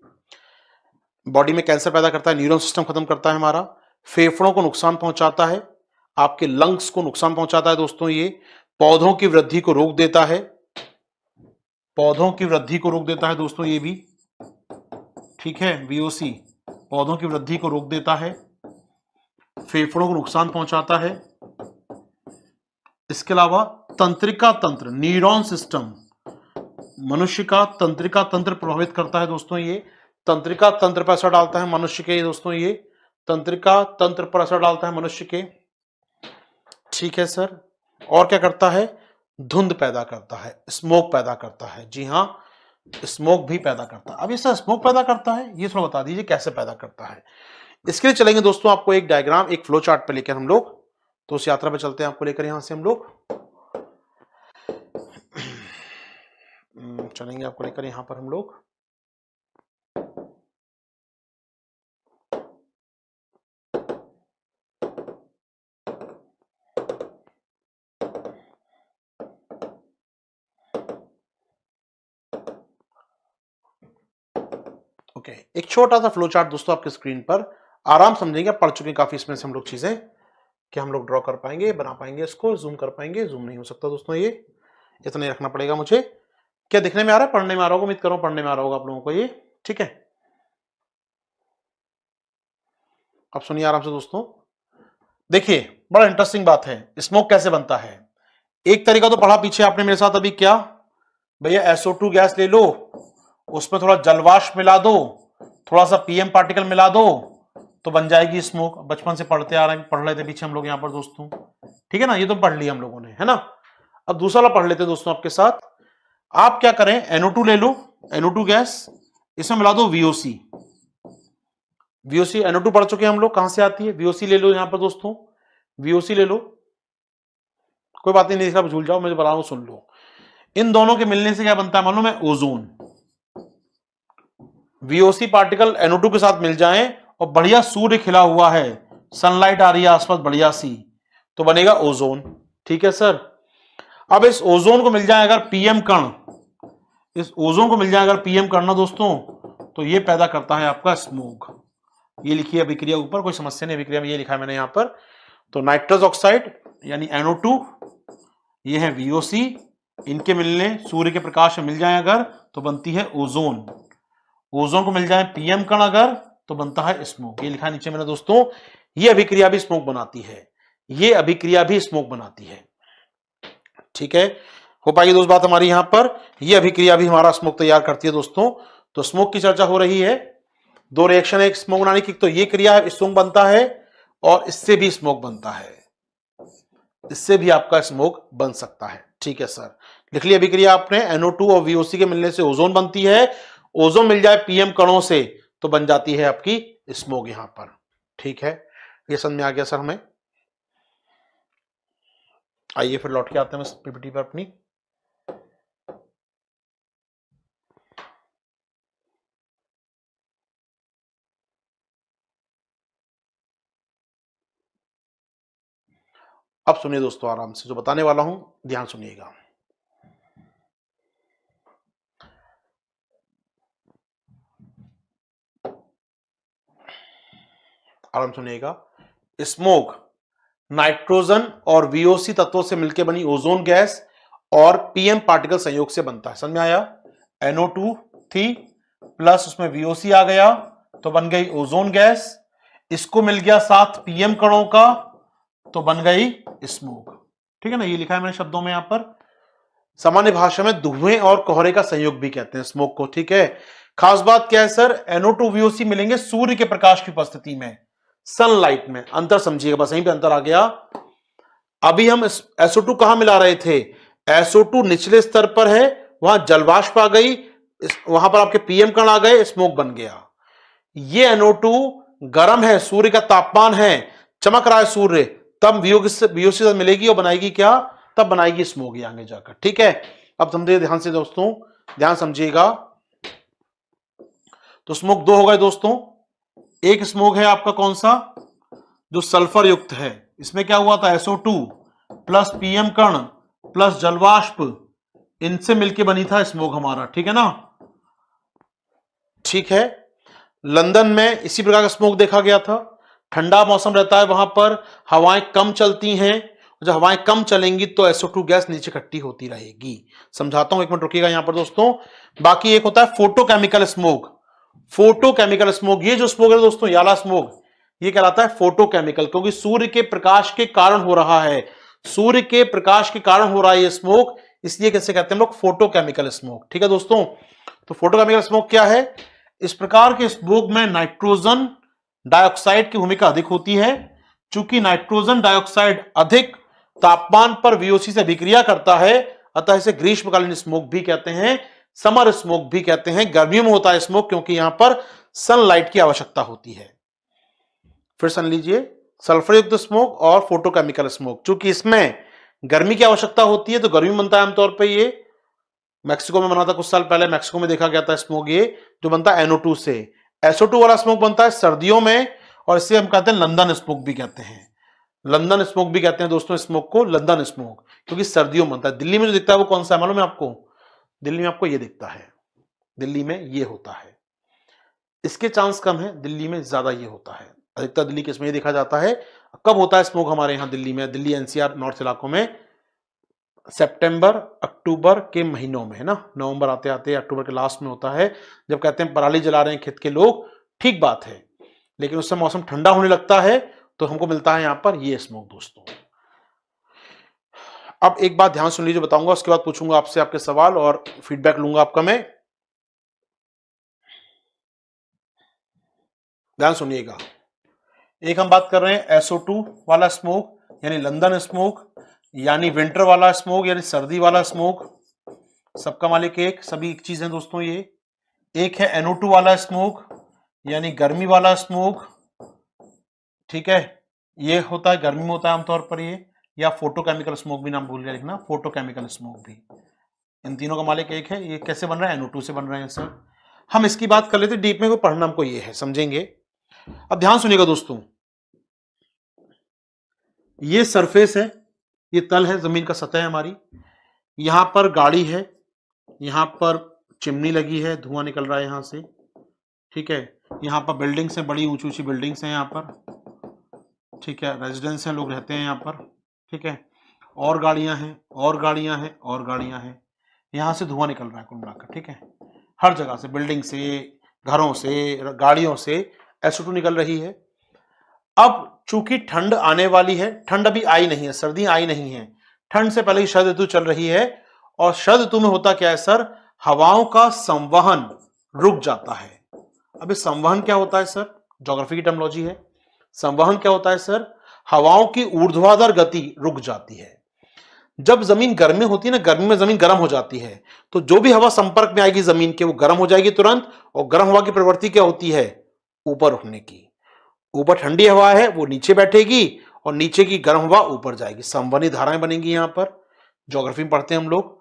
बॉडी में कैंसर पैदा करता है, न्यूरल सिस्टम खत्म करता है हमारा, फेफड़ों को नुकसान पहुंचाता है, आपके लंग्स को नुकसान पहुंचाता है दोस्तों। ये पौधों की वृद्धि को रोक देता है, पौधों की वृद्धि को रोक देता है दोस्तों ये भी, ठीक है। वीओसी पौधों की वृद्धि को रोक देता है, फेफड़ों को नुकसान पहुंचाता है। इसके अलावा तंत्रिका तंत्र, न्यूरॉन सिस्टम, मनुष्य का तंत्रिका तंत्र प्रभावित करता है दोस्तों। ये तंत्रिका तंत्र पर असर डालता है मनुष्य के दोस्तों, ये तंत्रिका तंत्र पर असर डालता है मनुष्य के, ठीक है सर। और क्या करता है, धुंध पैदा करता है, स्मोक पैदा करता है, जी हाँ, स्मोक भी पैदा करता है। अब ये सर स्मोक पैदा करता है, ये थोड़ा बता दीजिए कैसे पैदा करता है। इसके लिए चलेंगे दोस्तों, आपको एक डायग्राम, एक फ्लो चार्ट पे लेकर हम लोग, तो उस यात्रा पे चलते हैं आपको लेकर, यहां से हम लोग चलेंगे आपको लेकर यहां पर हम लोग। ओके, एक छोटा सा फ्लो चार्ट दोस्तों आपके स्क्रीन पर, आराम समझेंगे, पढ़ चुके काफी इसमें से हम लोग चीजें, कि हम लोग ड्रॉ कर पाएंगे, बना पाएंगे, इसको जूम कर पाएंगे। जूम नहीं हो सकता दोस्तों, ये इतना ही रखना पड़ेगा मुझे। क्या दिखने में आ रहा है, पढ़ने में आ रहा होगा, उम्मीद करो पढ़ने में आ रहा होगा आप लोगों को ये, ठीक है। अब सुनिए आराम से दोस्तों, देखिए बड़ा इंटरेस्टिंग बात है, स्मोक कैसे बनता है। एक तरीका तो पढ़ा पीछे आपने मेरे साथ अभी, क्या भैया, SO2 गैस ले लो, उसमें थोड़ा जलवाष्प मिला दो, थोड़ा सा PM पार्टिकल मिला दो, तो बन जाएगी स्मोक। बचपन से पढ़ते आ रहे हैं, पढ़ रहे थे पीछे हम लोग यहाँ पर दोस्तों, ठीक है ना, ये तो पढ़ लिया हम लोगों ने, है ना। अब दूसरा पढ़ लेते दोस्तों आपके साथ। आप क्या करें, NO2 ले लो, NO2 गैस, इसमें मिला दो VOC। VOC NO2 पढ़ चुके हैं हम लोग, कहां से आती है, VOC ले लो यहां पर दोस्तों, VOC ले लो, कोई बात नहीं इसका भूल जाओ, मैं बता रहा हूं सुन लो। इन दोनों के मिलने से क्या बनता है मालूम है, ओजोन। VOC पार्टिकल NO2 के साथ मिल जाएं और बढ़िया सूर्य खिला हुआ है, सनलाइट आ रही है आसपास बढ़िया सी, तो बनेगा ओजोन, ठीक है सर। अब इस ओजोन को मिल जाए अगर PM कण, इस ओजोन को मिल जाए अगर PM कण ना दोस्तों, तो ये पैदा करता है आपका स्मोक। ये लिखी है अभिक्रिया ऊपर, कोई समस्या नहीं, अभिक्रिया में ये लिखा है मैंने यहां पर। तो नाइट्रस ऑक्साइड यानी NO2, ये है VOC, इनके मिलने सूर्य के प्रकाश में मिल जाए अगर, तो बनती है ओजोन। ओजोन को मिल जाए पीएम कण अगर, तो बनता है स्मोक। ये लिखा है नीचे मैंने दोस्तों, ये अभिक्रिया भी स्मोक बनाती है, ये अभिक्रिया भी स्मोक बनाती है। ठीक है, हो पाएगी दोस्त बात हमारी यहां पर, ये अभिक्रिया भी हमारा स्मोक तैयार करती है दोस्तों। तो स्मोक की चर्चा हो रही है, दो रिएक्शन है एक स्मोक बनाने की, तो ये क्रिया है स्मोक बनता है, और इससे भी स्मोक बनता है, इससे भी आपका स्मोक बन सकता है। ठीक है सर, लिख लिया अभिक्रिया आपने, NO2 और VOC के मिलने से ओजोन बनती है, ओजोन मिल जाए पीएम कणों से तो बन जाती है आपकी स्मोक यहां पर। ठीक है, ये समझ में आ गया सर हमें। आइए फिर लौट के आते हैं पीपीटी पर अपनी। अब सुनिए दोस्तों आराम से, जो बताने वाला हूं ध्यान सुनिएगा। आराम सुनिएगा। स्मोक नाइट्रोजन और VOC तत्वों से मिलकर बनी ओजोन गैस और पीएम पार्टिकल संयोग से बनता है। समझ में आया? NO2 थी प्लस उसमें VOC आ गया तो बन गई ओजोन गैस, इसको मिल गया साथ पीएम कणों का तो बन गई स्मोक। ठीक है ना, ये लिखा है मैंने शब्दों में यहां पर। सामान्य भाषा में धुएं और कोहरे का संयोग भी कहते हैं स्मोक को। ठीक है, खास बात क्या है सर, NO2 VOC मिलेंगे सूर्य के प्रकाश की उपस्थिति में, सनलाइट में। अंतर समझिएगा, बस यहीं पे अंतर आ गया। अभी हम SO2 कहां मिला रहे थे, SO2 निचले स्तर पर है, वहां जलवाष्प आ गई, वहां पर आपके पीएम कण आ गए, स्मोक बन गया। ये NO2 गर्म है, सूर्य का तापमान है, चमक रहा है सूर्य, तब VOC से मिलेगी और बनाएगी क्या, तब बनाएगी स्मोक आगे जाकर। ठीक है, अब समझिए ध्यान से दोस्तों, ध्यान समझिएगा। तो स्मोक दो हो गए दोस्तों, एक स्मोक है आपका कौन सा, जो सल्फर युक्त है, इसमें क्या हुआ था, SO2 प्लस पीएम कण प्लस जलवाष्प, इनसे मिलके बनी था स्मोक हमारा। ठीक है ना, ठीक है। लंदन में इसी प्रकार का स्मोक देखा गया था, ठंडा मौसम रहता है, वहां पर हवाएं कम चलती हैं, जब हवाएं कम चलेंगी तो SO2 गैस नीचे इकट्ठी होती रहेगी। समझाता हूं, एक मिनट रुकिएगा यहां पर दोस्तों। बाकी एक होता है फोटोकेमिकल स्मोक, फोटोकेमिकल स्मोक, ये जो स्मोक है दोस्तों, ये वाला स्मोक, ये कहलाता है फोटोकेमिकल, क्योंकि सूर्य के प्रकाश के कारण हो रहा है, सूर्य के प्रकाश के कारण हो रहा है ये स्मोक, इसलिए कैसे कहते हैं हम लोग, फोटोकेमिकल स्मोक। ठीक है दोस्तों, तो फोटोकेमिकल स्मोक क्या है, इस प्रकार के स्मोक में नाइट्रोजन डाइऑक्साइड की भूमिका अधिक होती है। चूंकि नाइट्रोजन डाइऑक्साइड अधिक तापमान पर VOC से अभिक्रिया करता है, अतः इसे ग्रीष्मकालीन स्मोक भी कहते हैं, समर स्मोक भी कहते हैं। गर्मियों में होता है स्मोक क्योंकि यहां पर सनलाइट की आवश्यकता होती है। फिर सुन लीजिए, सल्फर युक्त स्मोक और फोटोकेमिकल स्मोक, चूंकि इसमें गर्मी की आवश्यकता होती है तो गर्मी बनता है आमतौर पर। ये मैक्सिको में बना था कुछ साल पहले, मैक्सिको में देखा गया था स्मोक, ये जो बनता है NO2 से। SO2 वाला स्मोक बनता है सर्दियों में, और इसे हम कहते हैं लंदन स्मोक भी कहते हैं, लंदन स्मोक भी कहते हैं दोस्तों स्मोक को, लंदन स्मोक, क्योंकि सर्दियों में बनता है। दिल्ली में जो दिखता है वो कौन सा है मालूम है आपको, दिल्ली में आपको ये दिखता है, दिल्ली में ये होता है, इसके चांस कम है, दिल्ली में ज्यादा ये होता है, अधिकतर दिल्ली के इसमें ये देखा जाता है। कब होता है स्मोक हमारे यहाँ दिल्ली में, दिल्ली NCR नॉर्थ इलाकों में, सितंबर अक्टूबर के महीनों में, है ना, नवंबर आते आते अक्टूबर के लास्ट में होता है, जब कहते हैं पराली जला रहे हैं खेत के लोग। ठीक बात है, लेकिन उससे मौसम ठंडा होने लगता है तो हमको मिलता है यहां पर ये स्मोक दोस्तों। अब एक बात ध्यान सुन लीजिए, बताऊंगा, उसके बाद पूछूंगा आपसे आपके सवाल और फीडबैक लूंगा आपका मैं। ध्यान सुनिएगा, एक हम बात कर रहे हैं SO2 वाला स्मोक यानी लंदन स्मोक, यानी विंटर वाला स्मोक यानी सर्दी वाला स्मोक, सबका मालिक एक, सभी एक चीज है दोस्तों ये। एक है NO2 वाला स्मोक यानी गर्मी वाला स्मोक, ठीक है, ये होता है गर्मी में होता है आमतौर पर ये, या फोटोकेमिकल स्मोक भी नाम भूल गया लिखना, फोटोकेमिकल स्मोक भी। इन तीनों का मालिक एक है। ये कैसे बन रहा है, NO2 से बन रहे हैं सर। हम इसकी बात कर लेते डीप में, को पढ़ना हमको ये है, समझेंगे। अब ध्यान सुनिएगा दोस्तों, ये सरफेस है, ये तल है, जमीन का सतह है हमारी, यहां पर गाड़ी है, यहां पर चिमनी लगी है, धुआं निकल रहा है यहां से, ठीक है, यहां पर बिल्डिंग्स हैं, बड़ी ऊंची ऊंची बिल्डिंग्स हैं यहां पर, ठीक है, रेजिडेंस हैं, लोग रहते हैं यहां पर, ठीक है, और गाड़ियां हैं और गाड़ियां हैं और गाड़ियां हैं, यहां से धुआं निकल रहा है कुल मिलाकर, ठीक है, हर जगह से, बिल्डिंग से, घरों से, गाड़ियों से SO2 निकल रही है। अब चूंकि ठंड आने वाली है, ठंड अभी आई नहीं है, सर्दी आई नहीं है, ठंड से पहले ही शरद ऋतु चल रही है। और शरद ऋतु में होता क्या है सर, हवाओं का संवहन रुक जाता है। अब इस संवहन क्या होता है सर, ज्योग्राफी की टर्मिनोलॉजी है। संवहन क्या होता है सर, हवाओं की ऊर्ध्वाधर गति रुक जाती है। जब जमीन गर्मी होती है ना, गर्मी में जमीन गर्म हो जाती है, तो जो भी हवा संपर्क में आएगी जमीन के, वो गर्म हो जाएगी तुरंत। और गर्म हवा की प्रवृत्ति क्या होती है, ऊपर उठने की। ऊपर ठंडी हवा है वो नीचे बैठेगी और नीचे की गर्म हवा ऊपर जाएगी, संवहनी धाराएं बनेंगी। यहां पर ज्योग्राफी में पढ़ते हैं हम लोग,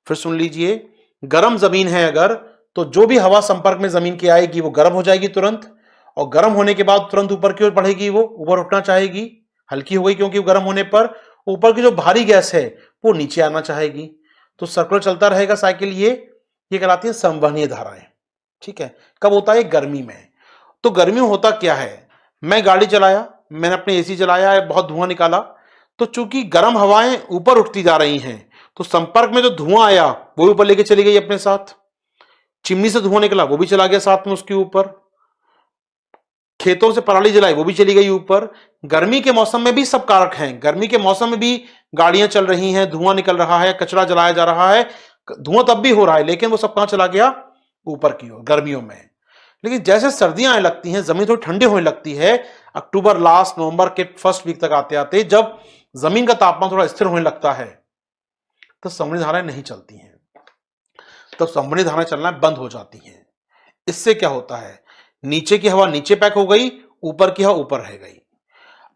फिर सुन लीजिए। गर्म जमीन है अगर, तो जो भी हवा संपर्क में जमीन की आएगी वो गर्म हो जाएगी तुरंत, और गर्म होने के बाद तुरंत ऊपर की ओर बढ़ेगी, वो ऊपर उठना चाहेगी। हल्की हो गई क्योंकि गर्म होने पर ऊपर की जो भारी गैस है वो नीचे आना चाहेगी। तो सर्कुलर चलता रहेगा साइकिल। ये कहलाती है संवहनीय धाराएं। ठीक है, कब होता है, गर्मी में। तो गर्मी में होता क्या है, मैं गाड़ी चलाया, मैंने अपने AC चलाया, बहुत धुआं निकाला, तो चूंकि गर्म हवाएं ऊपर उठती जा रही हैं, तो संपर्क में जो धुआं आया वो ऊपर लेके चली गई अपने साथ। चिमनी से धुआं निकला वो भी चला गया साथ में उसके ऊपर। खेतों से पराली जलाई वो भी चली गई ऊपर। गर्मी के मौसम में भी सब कारक हैं, गर्मी के मौसम में भी गाड़ियां चल रही हैं, धुआं निकल रहा है, कचरा जलाया जा रहा है, धुआं तब भी हो रहा है, लेकिन वो सब कहां चला गया, ऊपर की ओर, गर्मियों में। लेकिन जैसे सर्दियां आने लगती हैं, जमीन थोड़ी ठंडी होने लगती है, अक्टूबर लास्ट, नवंबर के फर्स्ट वीक तक आते आते जब जमीन का तापमान थोड़ा स्थिर होने लगता है, तो संवहनी धाराएं नहीं चलती हैं, तब संवहनी धाराएं चलना बंद हो जाती हैं। इससे क्या होता है, नीचे की हवा नीचे पैक हो गई, ऊपर की हवा ऊपर रह गई।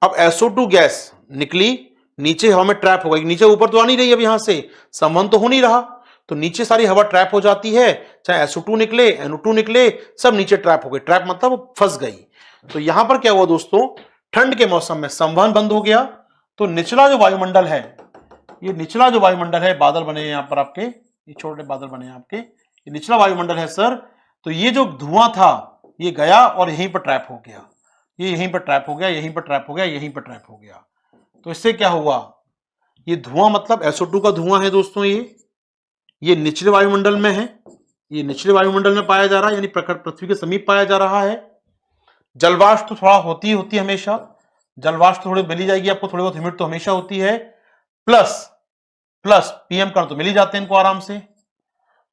अब SO2 गैस निकली, नीचे हवा में ट्रैप हो गई, नीचे ऊपर तो आ नहीं रही, अब यहां से संवहन तो हो नहीं रहा, तो नीचे सारी हवा ट्रैप हो जाती है, चाहे SO2 निकले, NO2 निकले, सब नीचे ट्रैप हो गए। ट्रैप मतलब फंस गई। तो यहां पर क्या हुआ दोस्तों, ठंड के मौसम में संवहन बंद हो गया, तो निचला जो वायुमंडल है, ये निचला जो वायुमंडल है, बादल बने यहां पर आपके, ये छोटे बादल बने आपके, ये निचला वायुमंडल है सर। तो ये जो धुआं था ये गया और यहीं पर ट्रैप हो गया, ये यहीं पर ट्रैप हो गया, यहीं पर ट्रैप हो गया, यहीं पर ट्रैप हो गया। तो इससे क्या हुआ, ये धुआं मतलब SO2 का धुआं है दोस्तों, ये निचले वायुमंडल में है, ये निचले वायुमंडल में पाया जा रहा है, यानी पृथ्वी के समीप पाया जा रहा है। जलवाष्प तो थोड़ा होती है हमेशा, जलवाष्प थोड़ी मिली जाएगी आपको, थोड़ी बहुत ह्यूमिड तो हमेशा होती है, प्लस PM कण तो मिल ही जाते हैं इनको आराम से।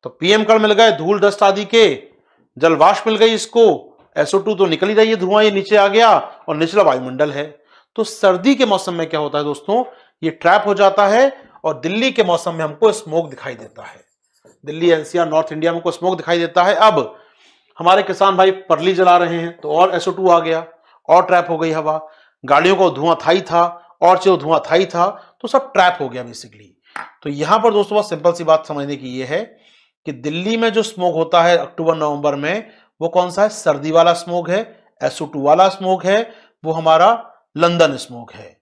तो PM कण मिल गए, धूल डस्ट आदि के, जलवाष्प मिल गई इसको, SO2 तो निकल ही रही है, धुआं ये नीचे आ गया और निचला वायुमंडल है। तो सर्दी के मौसम में क्या होता है दोस्तों, ये ट्रैप हो जाता है, और दिल्ली के मौसम में हमको स्मोक दिखाई देता है, दिल्ली NCR नॉर्थ इंडिया में हमको स्मोक दिखाई देता है। अब हमारे किसान भाई परली जला रहे हैं तो और SO2 आ गया, और ट्रैप हो गई हवा, गाड़ियों को धुआं था ही था, और जो धुआं था ही था, तो सब ट्रैप हो गया बेसिकली। तो यहां पर दोस्तों बहुत सिंपल सी बात समझने की ये है कि दिल्ली में जो स्मोक होता है अक्टूबर नवंबर में, वो कौन सा है, सर्दी वाला स्मोक है, SO2 वाला स्मोक है, वो हमारा लंदन स्मोक है।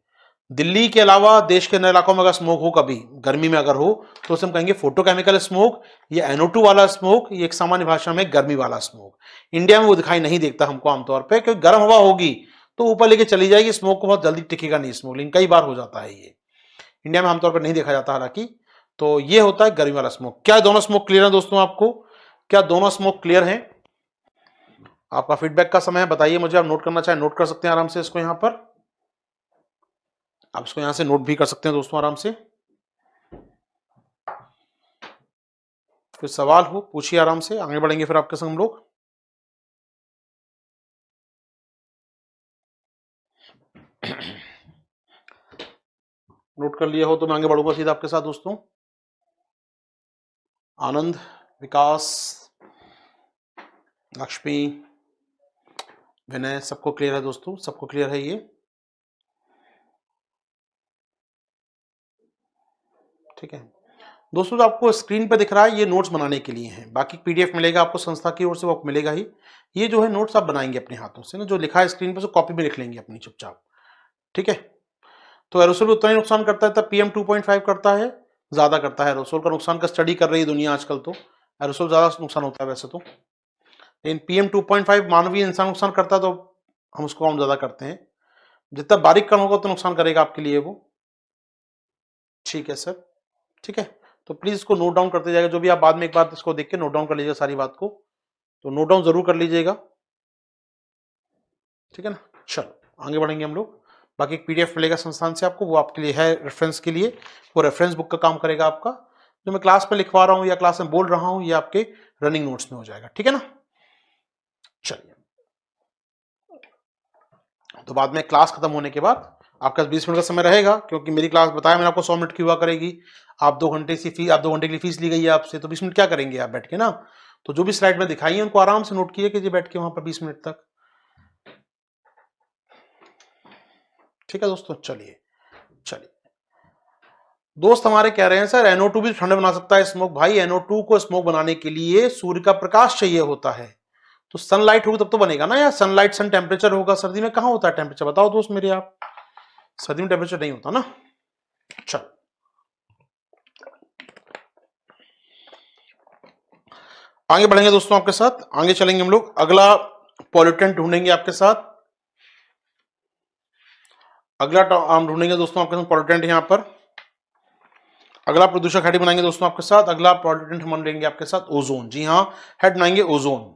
दिल्ली के अलावा देश के अन्य इलाकों में अगर स्मोक हो कभी गर्मी में अगर हो, तो उसे हम कहेंगे फोटोकेमिकल स्मोक, ये NO2 वाला स्मोक, ये एक सामान्य भाषा में गर्मी वाला स्मोक। इंडिया में वो दिखाई नहीं देता हमको आमतौर पे, क्योंकि गर्म हवा होगी तो ऊपर लेके चली जाएगी, स्मोक को बहुत जल्दी टिकेगा नहीं स्मोक, लेकिन कई बार हो जाता है, ये इंडिया में आमतौर पर नहीं देखा जाता हालांकि। तो ये होता है गर्मी वाला स्मोक। क्या दोनों स्मोक क्लियर है दोस्तों आपको, क्या दोनों स्मोक क्लियर हैं? आपका फीडबैक का समय है, बताइए मुझे। आप नोट करना चाहें नोट कर सकते हैं आराम से इसको, यहां पर आप इसको यहां से नोट भी कर सकते हैं दोस्तों आराम से। फिर सवाल हो पूछिए आराम से, आगे बढ़ेंगे फिर आपके संग हम लोग। नोट कर लिया हो तो मैं आगे बढ़ूंगा सीधा आपके साथ दोस्तों। आनंद, विकास, लक्ष्मी, विनय, सबको क्लियर है दोस्तों, सबको क्लियर है ये? ठीक है दोस्तों, जो आपको स्क्रीन पे दिख रहा है ये नोट्स बनाने के लिए हैं, बाकी PDF मिलेगा आपको संस्था की ओर से, वो मिलेगा ही। ये जो है नोट्स आप बनाएंगे अपने हाथों से ना, जो लिखा है स्क्रीन पे, कॉपी में लिख लेंगे अपनी चुपचाप। ठीक है, तो एरोसोल उतना ही नुकसान करता है, तब PM 2.5 करता है, ज्यादा करता है। एरोसोल का नुकसान का स्टडी कर रही है दुनिया आजकल, तो एरोसोल ज्यादा नुकसान होता है वैसे तो, लेकिन PM 2.5 मानवीय इंसान नुकसान करता है, तो हम उसको काउंट ज्यादा करते हैं। जितना बारीक कण होगा तो नुकसान करेगा आपके लिए वो। ठीक है सर, ठीक है, तो प्लीज इसको नोट डाउन करते जाएगा, जो भी आप बाद में एक बार इसको देख के नोट डाउन कर लीजिएगा सारी बात को। तो नोट डाउन जरूर कर लीजिएगा, ठीक है ना। चलो आगे बढ़ेंगे हम लोग। बाकी एक पीडीएफ मिलेगा संस्थान से आपको, वो आपके लिए है रेफरेंस के लिए, वो रेफरेंस बुक का काम करेगा आपका। जो मैं क्लास में लिखवा रहा हूँ या क्लास में बोल रहा हूँ ये आपके रनिंग नोट्स में हो जाएगा, ठीक है ना। चलिए, तो बाद में क्लास खत्म होने के बाद आपका 20 मिनट का समय रहेगा, क्योंकि मेरी क्लास बताया मैंने आपको 100 मिनट की हुआ करेगी। आप 2 घंटे की फीस, आप 2 घंटे के लिए फीस ली गई है आपसे, तो 20 मिनट क्या करेंगे आप बैठ के ना। तो जो भी स्लाइड में दिखाई है उनको आराम से नोट कीजिए बैठ के वहां पर 20 मिनट तक, ठीक है दोस्तों। चलिए चलिए, दोस्त हमारे कह रहे हैं सर NO2 भी ठंड बना सकता है स्मोक। भाई NO2 को स्मोक बनाने के लिए सूर्य का प्रकाश चाहिए होता है, तो सनलाइट होगी तब तो बनेगा ना यार। सनलाइट सन टेम्परेचर होगा, सर्दी में कहां होता है टेम्परेचर, बताओ दोस्त मेरे आप, सर्दी में टेम्परेचर नहीं होता ना। चल आगे बढ़ेंगे दोस्तों आपके साथ, आगे चलेंगे हम लोग। अगला पॉल्यूटेंट ढूंढेंगे आपके साथ, अगला हम ढूंढेंगे दोस्तों आपके साथ पॉल्यूटेंट। यहां पर अगला प्रदूषक हेड बनाएंगे दोस्तों आपके साथ, अगला पॉल्यूटेंट हम बनाएंगे आपके साथ ओजोन। जी हाँ, हेड बनाएंगे ओजोन।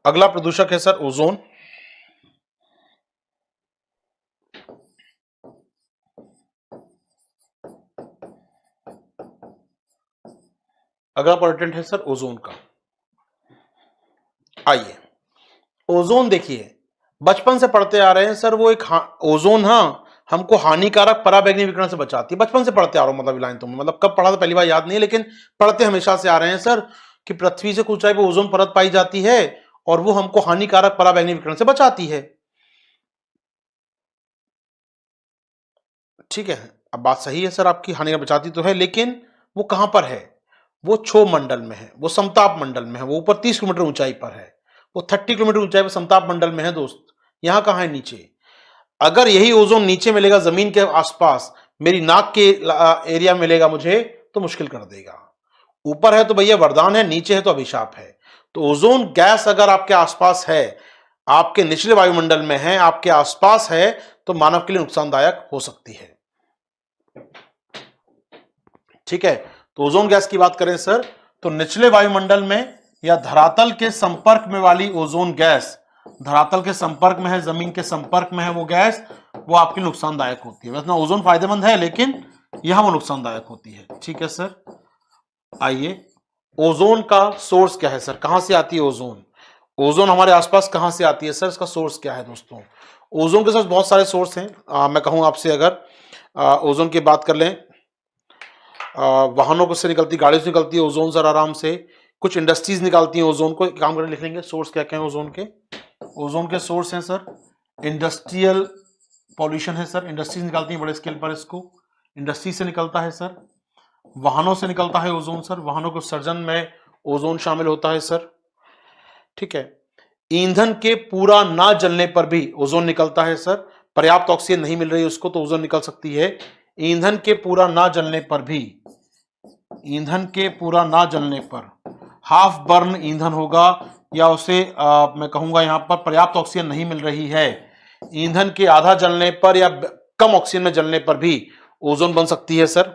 अगला प्रदूषक है सर ओजोन। अगला पॉल्यूटेंट है सर ओजोन का। आइए, ओजोन देखिए, बचपन से पढ़ते आ रहे हैं सर, वो एक ओजोन हाँ हमको हानिकारक पराबैंगनी विकिरण से बचाती है। बचपन से पढ़ते आ रहा हूं, मतलब लाइन तो मतलब कब पढ़ा था पहली बार याद नहीं, लेकिन पढ़ते हमेशा से आ रहे हैं सर कि पृथ्वी से कुछ ऊंचाई पर ओजोन परत पाई जाती है और वो हमको हानिकारक पराबैंगनी विकिरण से बचाती है, ठीक है। अब बात सही है सर आपकी, हानिकारक बचाती तो है, लेकिन वो कहां पर है, वो क्षोभ मंडल में है, वो समताप मंडल में है, वो ऊपर 30 किलोमीटर ऊंचाई पर है, वो 30 किलोमीटर ऊंचाई पर समताप मंडल में है दोस्त। यहां कहां है, नीचे। अगर यही ओजोन नीचे मिलेगा जमीन के आसपास, मेरी नाक के एरिया मिलेगा मुझे, तो मुश्किल कर देगा। ऊपर है तो भैया वरदान है, नीचे है तो अभिशाप है। तो ओजोन गैस अगर आपके आसपास है, आपके निचले वायुमंडल में है, आपके आसपास है, तो मानव के लिए नुकसानदायक हो सकती है, ठीक है। तो ओजोन गैस की बात करें सर, तो निचले वायुमंडल में या धरातल के संपर्क में वाली ओजोन गैस, धरातल के संपर्क में है, जमीन के संपर्क में है वो गैस, वो आपकी नुकसानदायक होती है। वैसे ओजोन फायदेमंद है, लेकिन यहां वो नुकसानदायक होती है, ठीक है सर। आइए, ओजोन का सोर्स क्या है सर, कहां से आती है ओजोन, ओजोन हमारे आसपास कहां से आती है सर, इसका सोर्स क्या है दोस्तों। ओजोन के साथ बहुत सारे सोर्स हैं। मैं कहूं आपसे, अगर ओजोन की बात कर लें, वाहनों से निकलती, गाड़ियों से निकलती है ओजोन सर आराम से, कुछ इंडस्ट्रीज निकालती हैं ओजोन को। काम करके लिख लेंगे सोर्स क्या क्या है ओजोन के। ओजोन के सोर्स हैं सर, इंडस्ट्रियल पॉल्यूशन है सर, इंडस्ट्रीज निकालती हैं बड़े स्केल पर इसको, इंडस्ट्री से निकलता है सर, वाहनों से निकलता है ओजोन सर, वाहनों के उत्सर्जन में ओजोन शामिल होता है सर, ठीक है। ईंधन के पूरा ना जलने पर भी ओजोन निकलता है सर, पर्याप्त ऑक्सीजन नहीं मिल रही उसको तो ओजोन निकल सकती है। ईंधन के पूरा ना जलने पर भी, ईंधन के पूरा ना जलने पर, हाफ बर्न ईंधन होगा, या उसे मैं कहूंगा यहां पर पर्याप्त ऑक्सीजन नहीं मिल रही है, ईंधन के आधा जलने पर या कम ऑक्सीजन में जलने पर भी ओजोन बन सकती है सर,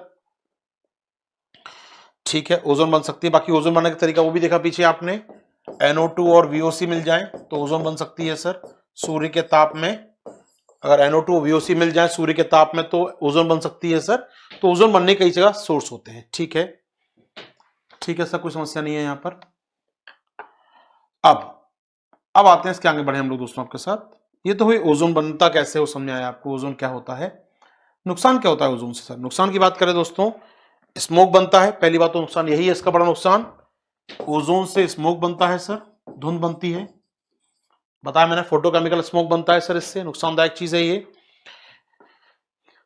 ठीक है। ओजोन बन सकती है। बाकी ओजोन बनने का तरीका वो भी देखा पीछे आपने, NO2 और VOC मिल जाए तो ओजोन बन सकती है सर सूर्य के ताप में। अगर NO2 और VOC मिल जाए सूर्य के ताप में तो ओजोन बन सकती है सर। तो ओजोन बनने कई जगह सोर्स होते हैं, ठीक है, ठीक है सर, कोई समस्या नहीं है यहां पर। अब आते हैं इसके आगे बढ़े हम लोग दोस्तों आपके साथ। ये तो हुई ओजोन बनता कैसे हो, समझ आया आपको ओजोन क्या होता है। नुकसान क्या होता है ओजोन से सर, नुकसान की बात करें दोस्तों, स्मोक बनता है, पहली बात तो नुकसान यही है इसका बड़ा नुकसान, ओजोन से स्मोक बनता है सर, धुंध बनती है, बताया मैंने, फोटोकेमिकल स्मोक बनता है सर, इससे नुकसानदायक चीज है ये।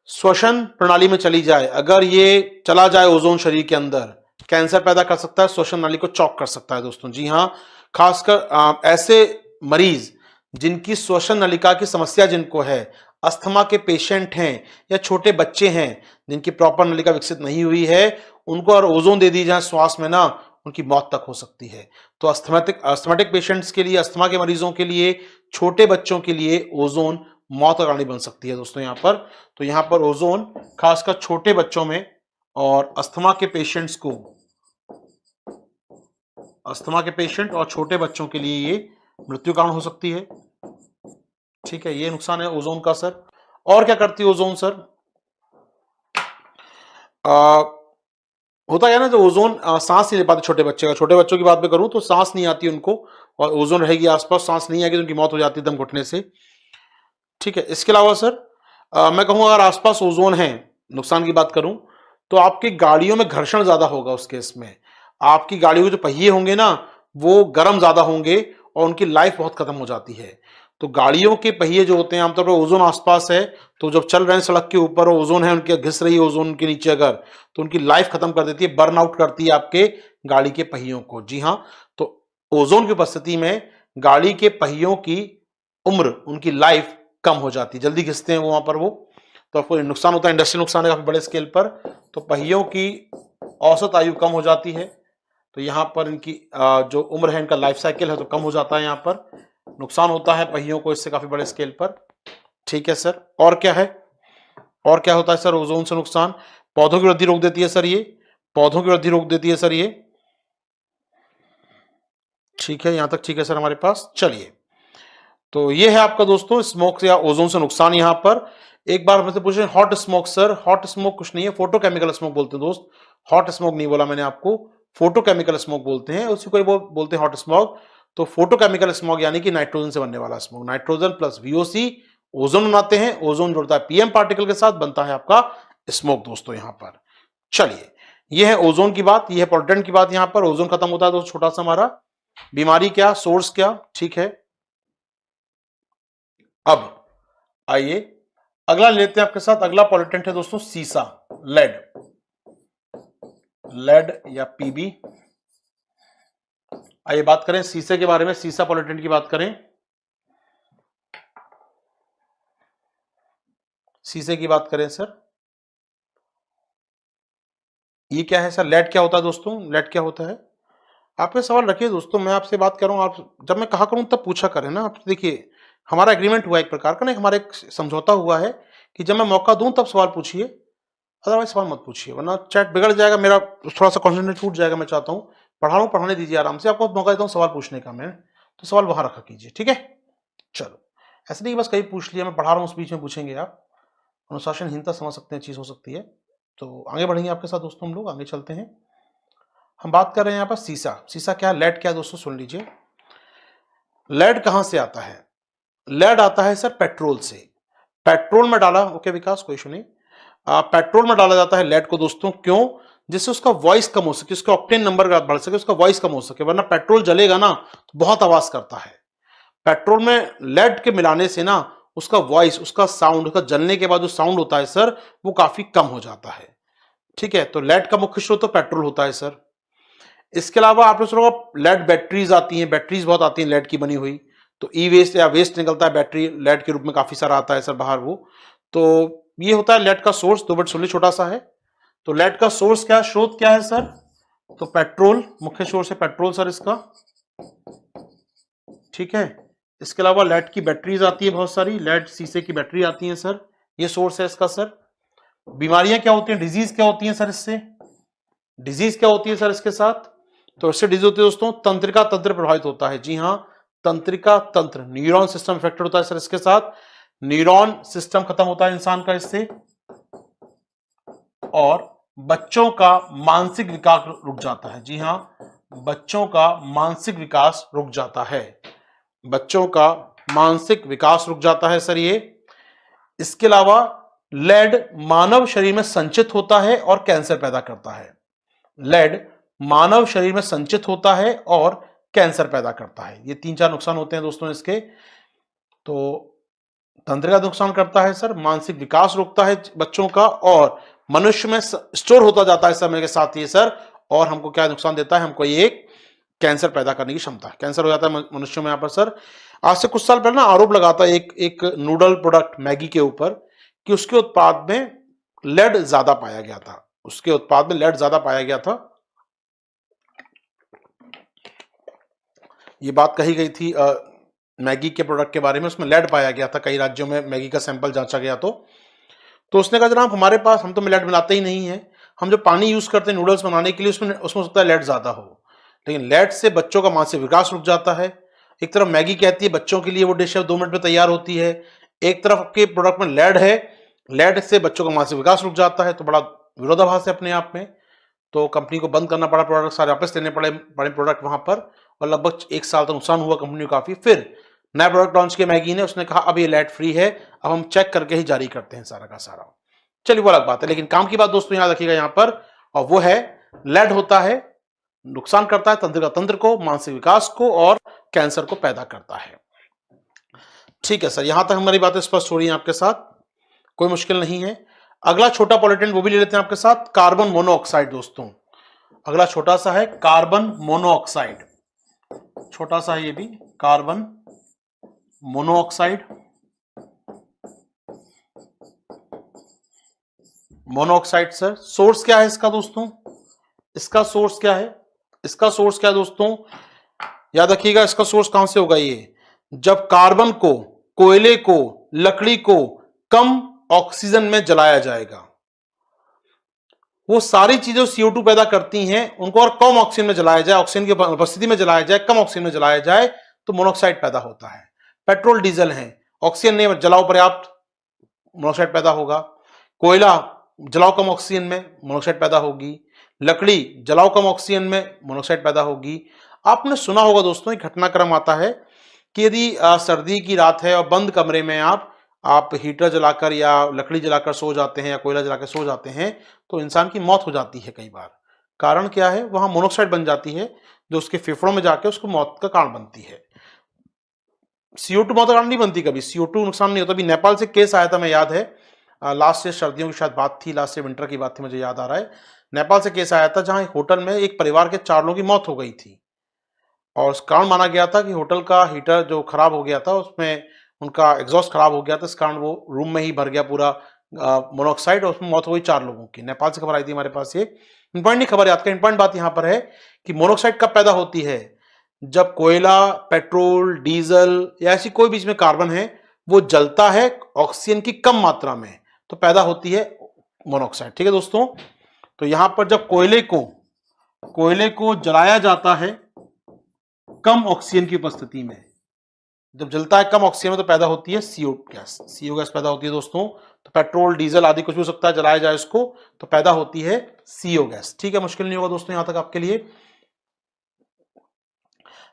श्वसन प्रणाली में चली जाए, अगर ये चला जाए ओजोन शरीर के अंदर, कैंसर पैदा कर सकता है, श्वसन नाली को चौक कर सकता है दोस्तों। जी हाँ, खासकर ऐसे मरीज जिनकी श्वसन नलिका की समस्या जिनको है, अस्थमा के पेशेंट हैं या छोटे बच्चे हैं जिनकी प्रॉपर नलिका विकसित नहीं हुई है, उनको अगर ओजोन दे दी जाए श्वास में ना, उनकी मौत तक हो सकती है। तो अस्थमेटिक पेशेंट्स के लिए, अस्थमा के मरीजों के लिए, छोटे बच्चों के लिए ओजोन मौत का कारण बन सकती है दोस्तों यहाँ पर। तो यहाँ पर ओजोन खासकर छोटे बच्चों में और अस्थमा के पेशेंट्स को अस्थमा के पेशेंट और छोटे बच्चों के लिए ये मृत्यु कारण हो सकती है। ठीक है, ये नुकसान है ओजोन का सर। और क्या करती है ओजोन सर? होता है ना, जो ओजोन सांस नहीं ले पाते छोटे बच्चे का, छोटे बच्चों की बात मैं करूं तो सांस नहीं आती उनको, और ओजोन रहेगी आसपास, सांस नहीं आएगी तो उनकी मौत हो जाती है दम घुटने से। ठीक है, इसके अलावा सर मैं कहूँ अगर आसपास ओजोन है, नुकसान की बात करूं तो आपकी गाड़ियों में घर्षण ज्यादा होगा उस केस में। आपकी गाड़ियों के जो पहिए होंगे ना वो गर्म ज्यादा होंगे और उनकी लाइफ बहुत खत्म हो जाती है। तो गाड़ियों के पहिए जो होते हैं आमतौर पर ओजोन आसपास है, तो जब चल रहे हैं सड़क के ऊपर और ओजोन है उनके घिस रही है ओजोन के नीचे अगर, तो उनकी लाइफ खत्म कर देती है, बर्न आउट करती है आपके गाड़ी के पहियों को। जी हाँ, तो ओजोन की उपस्थिति में गाड़ी के पहियों की उम्र, उनकी लाइफ कम हो जाती है, जल्दी घिसते हैं वो वहां पर वो, तो आपको नुकसान होता है, इंडस्ट्रियल नुकसान है काफी बड़े स्केल पर। तो पहियों की औसत आयु कम हो जाती है, तो यहाँ पर इनकी जो उम्र है, इनका लाइफ साइकिल है तो कम हो जाता है, यहाँ पर नुकसान होता है पहियों को इससे काफी बड़े स्केल पर। ठीक है सर, और क्या है? और क्या होता है सर ओजोन से नुकसान? पौधों की वृद्धि रोक देती है सर ये, पौधों की वृद्धि रोक देती है सर ये। ठीक है, यहां तक ठीक है सर हमारे पास। चलिए, तो ये है आपका दोस्तों स्मोक या ओजोन से नुकसान। यहां पर एक बार मुझसे पूछे hot smoke sir, hot smoke कुछ नहीं है, फोटोकेमिकल स्मोक बोलते हैं दोस्त, हॉट स्मोक नहीं बोला मैंने आपको, फोटोकेमिकल स्मोक बोलते हैं, उसी को वो बोलते हैं हॉट स्मोक। तो फोटोकेमिकल स्मोक यानी कि नाइट्रोजन से बनने वाला smoke, nitrogen plus VOC ozone बनाते हैं, ओजोन जुड़ता है पीएम पार्टिकल के साथ, बनता है आपका स्मोक दोस्तों यहां पर। चलिए, यह है ओजोन की बात, यह है पोल्यूटेंट की बात। यहां पर ओजोन खत्म होता है दोस्तों, छोटा सा हमारा बीमारी क्या, सोर्स क्या। ठीक है, अब आइए अगला लेते हैं आपके साथ। अगला पॉल्यूटेंट है दोस्तों सीसा, लेड, लेड या पीबी। आइए बात करें सीसे के बारे में, सीसा पॉल्यूटेंट की बात करें, सीसे की बात करें सर, ये क्या है सर? लेड क्या होता है दोस्तों? लेड क्या होता है? आपके सवाल रखिए दोस्तों, मैं आपसे बात कर रहा हूं, आप जब मैं कहा करूं तब पूछा करें ना। आप देखिए, हमारा एग्रीमेंट हुआ एक प्रकार का ना, हमारा एक समझौता हुआ है कि जब मैं मौका दूं तब सवाल पूछिए, अदरवाइज सवाल मत पूछिए, वरना चैट बिगड़ जाएगा, मेरा थोड़ा सा कॉन्सेंट्रेट टूट जाएगा। मैं चाहता हूँ पढ़ा रहा हूँ, पढ़ाने दीजिए आराम से, आपको मौका देता हूँ सवाल पूछने का मैं, तो सवाल वहां रखा कीजिए। ठीक है, चलो, ऐसे नहीं बस कहीं पूछ लिया, मैं पढ़ा रहा हूँ उस बीच में पूछेंगे आप, अनुशासनहीनता समझ सकते हैं, चीज हो सकती है। तो आगे बढ़ेंगे आपके साथ दोस्तों, हम लोग आगे चलते हैं। हम बात कर रहे हैं यहाँ पर सीसा, सीसा क्या है, लेड क्या है दोस्तों, सुन लीजिए। लेड कहां से आता है? लेड आता है सर पेट्रोल से, पेट्रोल में डाला, ओके विकास कोई इशू नहीं, पेट्रोल में डाला जाता है लेड को दोस्तों, क्यों? जिससे उसका वॉइस कम हो सके, उसका ऑक्टेन नंबर बढ़ सके, उसका वॉइस कम हो सके, वरना पेट्रोल जलेगा ना तो बहुत आवाज करता है। पेट्रोल में लेड के मिलाने से ना उसका वॉइस, उसका साउंड, उसका जलने के बाद जो साउंड होता है सर वो काफी कम हो जाता है। ठीक है, तो लेड का मुख्य स्रोत तो पेट्रोल होता है सर। इसके अलावा आपने सुना होगा लेड बैटरीज आती हैं, बैटरीज बहुत आती हैं लेड की बनी हुई, तो ई वेस्ट या वेस्ट निकलता है बैटरी लेड के रूप में, काफी सारा आता है सर बाहर वो। तो ये होता है लेड का सोर्स, 2 बट सुन छोटा सा है। तो लेड का सोर्स क्या है, स्रोत क्या है सर? तो पेट्रोल, मुख्य सोर्स है पेट्रोल सर इसका। ठीक है, इसके अलावा लेड की बैटरीज आती है बहुत सारी, लेड शीशे की बैटरी आती है सर, ये सोर्स है इसका सर। बीमारियां क्या होती हैं, डिजीज क्या होती हैं सर इससे? डिजीज क्या होती है सर इसके साथ? तो इससे डिजीज होती है दोस्तों, तंत्रिका तंत्र प्रभावित होता है। जी हाँ, तंत्रिका तंत्र, न्यूरॉन सिस्टम इफेक्टेड होता है सर इसके साथ, न्यूरॉन सिस्टम खत्म होता है इंसान का इससे, और बच्चों का मानसिक विकास रुक जाता है। जी हाँ, बच्चों का मानसिक विकास रुक जाता है, बच्चों का मानसिक विकास रुक जाता है सर ये। इसके अलावा लेड मानव शरीर में संचित होता है और कैंसर पैदा करता है, लेड मानव शरीर में संचित होता है और कैंसर पैदा करता है। ये 3-4 नुकसान होते हैं दोस्तों इसके। तो तंत्रिका नुकसान करता है सर, मानसिक विकास रोकता है बच्चों का, और मनुष्य में स्टोर होता जाता है समय के साथ ये सर, और हमको क्या नुकसान देता है, हमको ये कैंसर पैदा करने की क्षमता है, कैंसर हो जाता है मनुष्यों में यहाँ पर सर। आज से कुछ साल पहले ना आरोप लगाता है एक नूडल प्रोडक्ट मैगी के ऊपर कि उसके उत्पाद में लेड ज्यादा पाया गया था, उसके उत्पाद में लेड ज्यादा पाया गया था, ये बात कही गई थी मैगी के प्रोडक्ट के बारे में, उसमें लेड पाया गया था, कई राज्यों में मैगी का सैंपल जांचा गया। तो उसने कहा जनाब हमारे पास, हम तो लेड मिलाते ही नहीं है, हम जो पानी यूज करते हैं नूडल्स बनाने के लिए उसमें हो सकता है लेड ज्यादा हो, लेकिन लेड से बच्चों का मानसिक विकास रुक जाता है। एक तरफ मैगी कहती है बच्चों के लिए वो डिश है 2 मिनट में तैयार होती है, एक तरफ के प्रोडक्ट में लेड है, लेड से बच्चों का मानसिक विकास रुक जाता है, तो बड़ा विरोधाभास है अपने आप में। तो कंपनी को बंद करना पड़ा, प्रोडक्ट सारे वापस लेने पड़े प्रोडक्ट वहां पर, और लगभग 1 साल तक नुकसान हुआ कंपनी को काफी। फिर नया प्रोडक्ट लॉन्च किया मैगी ने, उसने कहा अब ये लेड फ्री है, अब हम चेक करके ही जारी करते हैं सारा का सारा। चलिए वो अलग बात है, लेकिन काम की बात दोस्तों याद रखिएगा यहां पर, और वो है लेड होता है, नुकसान करता है तंत्र को, मानसिक विकास को, और कैंसर को पैदा करता है। ठीक है सर, यहां तक हमारी बातें स्पष्ट हो रही हैं आपके साथ, कोई मुश्किल नहीं है। अगला छोटा पॉल्यूटेंट वो भी ले लेते हैं आपके साथ, कार्बन मोनोऑक्साइड दोस्तों। अगला छोटा सा है कार्बन मोनोऑक्साइड, छोटा सा है ये भी, carbon monoxide. Monoxide sir source क्या है इसका दोस्तों, इसका सोर्स क्या है, इसका सोर्स क्या है दोस्तों, याद रखिएगा इसका सोर्स कहां से होगा ये, जब कार्बन को, कोयले को, लकड़ी को कम ऑक्सीजन में जलाया जाएगा। वो सारी चीजें CO2 पैदा करती हैं, उनको और कम ऑक्सीजन में जलाया जाए, ऑक्सीजन की उपस्थिति में जलाया जाए, कम ऑक्सीजन में जलाया जाए, तो मोनोऑक्साइड पैदा होता है। पेट्रोल डीजल है, ऑक्सीजन नहीं जलाओ पर्याप्त, मोनोऑक्साइड पैदा होगा। कोयला जलाओ कम ऑक्सीजन में, मोनोऑक्साइड पैदा होगी। लकड़ी जलाओ कम ऑक्सीजन में, मोनोऑक्साइड पैदा होगी। आपने सुना होगा दोस्तों एक घटनाक्रम आता है कि यदि सर्दी की रात है और बंद कमरे में आप हीटर जलाकर या लकड़ी जलाकर सो जाते हैं या कोयला जलाकर सो जाते हैं, तो इंसान की मौत हो जाती है कई बार। कारण क्या है, वहां मोनोऑक्साइड बन जाती है जो उसके फेफड़ों में जाकर उसको मौत का कारण बनती है। CO2 मौत का कारण नहीं बनती कभी, CO2 नुकसान नहीं होता। अभी नेपाल से केस आया था, मैं याद है लास्ट से सर्दियों की शायद बात थी, लास्ट से विंटर की बात थी, मुझे याद आ रहा है। नेपाल से केस आया था जहां एक होटल में एक परिवार के 4 लोगों की मौत हो गई थी, और उस कारण माना गया था कि होटल का हीटर जो खराब हो गया था, उसमें उनका एग्जॉस्ट खराब हो गया था, इस कारण वो रूम में ही भर गया पूरा मोनोऑक्साइड, और उसमें मौत हो गई 4 लोगों की। नेपाल से खबर आई थी हमारे पास। ये इंपॉर्टेंट नहीं खबर याद का, इंपॉर्टेंट बात यहां पर है कि मोनोऑक्साइड कब पैदा होती है, जब कोयला, पेट्रोल, डीजल या ऐसी कोई बीच में कार्बन है वो जलता है ऑक्सीजन की कम मात्रा में, तो पैदा होती है मोनोऑक्साइड। ठीक है दोस्तों, तो यहां पर जब कोयले को जलाया जाता है कम ऑक्सीजन की उपस्थिति में, जब जलता है कम ऑक्सीजन में, तो पैदा होती है CO गैस पैदा होती है दोस्तों। तो पेट्रोल, डीजल आदि कुछ भी हो सकता है, जलाया जाए इसको तो पैदा होती है CO गैस। ठीक है, मुश्किल नहीं होगा दोस्तों यहां तक आपके लिए।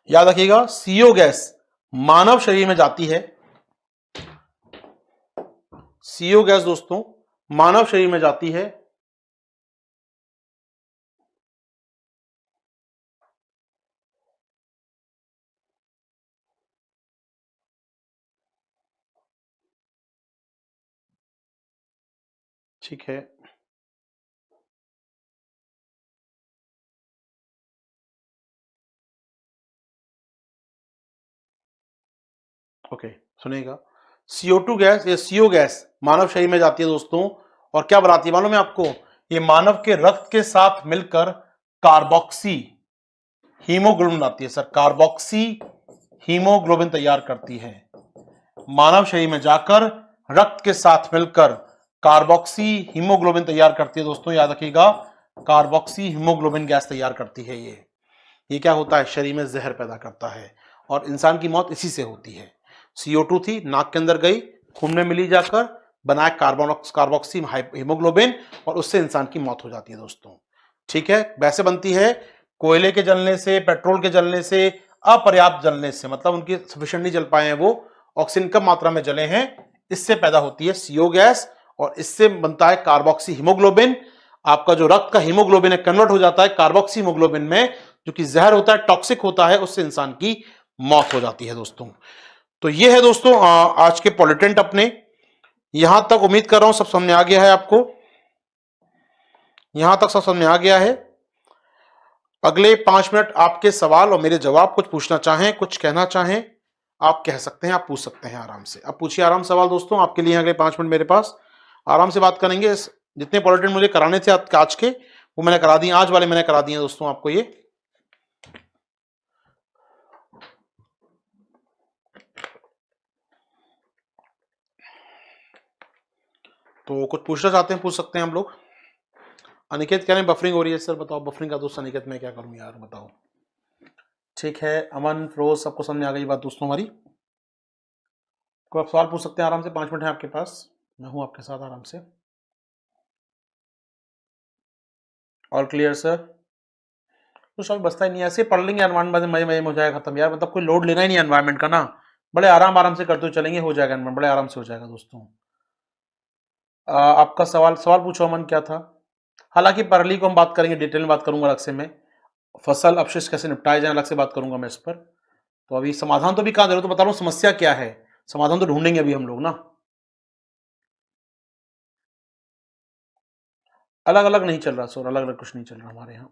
याद रखिएगा CO गैस मानव शरीर में जाती है, CO गैस दोस्तों मानव शरीर में जाती है ठीक है, ओके सुनिएगा। CO2 गैस या CO गैस मानव शरीर में जाती है दोस्तों, और क्या बनाती है मालूम है आपको, ये मानव के रक्त के साथ मिलकर कार्बोक्सी हीमोग्लोबिन बनाती है सर, कार्बोक्सी हीमोग्लोबिन तैयार करती है। मानव शरीर में जाकर रक्त के साथ मिलकर कार्बोक्सी हीमोग्लोबिन तैयार करती है दोस्तों, याद रखिएगा कार्बोक्सी हीमोग्लोबिन गैस तैयार करती है। ये क्या होता है, शरीर में जहर पैदा करता है, और इंसान की मौत इसी से होती है। CO2 थी, नाक के अंदर गई, खून में मिली, जाकर बनाया कार्बोक्सी हीमोग्लोबिन, और उससे इंसान की मौत हो जाती है दोस्तों। ठीक है, वैसे बनती है कोयले के जलने से, पेट्रोल के जलने से, अपर्याप्त जलने से, मतलब उनकी सफिशिएंट नहीं जल पाए हैं, वो ऑक्सीजन कम मात्रा में जले हैं, इससे पैदा होती है CO गैस, और इससे बनता है कार्बोक्सी हीमोग्लोबिन। आपका जो रक्त का हीमोग्लोबिन है कन्वर्ट हो जाता है कार्बोक्सी हीमोग्लोबिन में, जो कि जहर होता है, टॉक्सिक होता है, उससे इंसान की मौत हो जाती है दोस्तों। तो ये है दोस्तों आज के पॉल्यूटेंट अपने। यहां तक उम्मीद कर रहा हूं सब समझ में आ गया है आपको, यहां तक सब समझ में आ गया है। अगले 5 मिनट आपके सवाल और मेरे जवाब, कुछ पूछना चाहें, कुछ कहना चाहें, आप कह सकते हैं, आप पूछ सकते हैं आराम से। अब पूछिए आराम सवाल दोस्तों, आपके लिए अगले 5 मिनट मेरे पास, आराम से बात करेंगे। जितने पॉल्यूटेंट मुझे कराने थे आज के, वो मैंने करा दिए, आज वाले मैंने करा दिए दोस्तों आपको। ये तो कुछ पूछना चाहते हैं, पूछ सकते हैं हम लोग। अनिकेत कह रहे हैं बफरिंग हो रही है सर, बताओ बफरिंग का दोस्त। अनिकेत मैं क्या करूं यार, बताओ। ठीक है, अमन, फिरोज, सबको समझ आ गई बात दोस्तों हमारी। कोई आप सवाल पूछ सकते हैं आराम से, 5 मिनट है आपके पास, मैं हूं आपके साथ आराम से। All clear sir? कुछ समय बचता ही नहीं है, ऐसे पढ़ लेंगे एनवायरमेंट, मजे मजे में हो जाएगा खत्म यार, मतलब कोई लोड लेना ही नहीं एनवायरमेंट का ना, बड़े आराम आराम से करते हुए चलेंगे, हो जाएगा एनवायरमेंट, बड़े आराम से हो जाएगा दोस्तों। आपका सवाल सवाल पूछो अमन, क्या था? हालांकि परली को हम बात करेंगे, डिटेल में बात करूंगा अलग से मैं, फसल अपशिष्ट कैसे निपटाए जाए अलग से बात करूंगा मैं इस पर। तो अभी समाधान तो भी कहाँ दे रहा हूं, तो बता रहा हूँ समस्या क्या है, समाधान तो ढूंढेंगे अभी हम लोग ना। अलग अलग नहीं चल रहा सर, अलग अलग कुछ नहीं चल रहा हमारे यहाँ।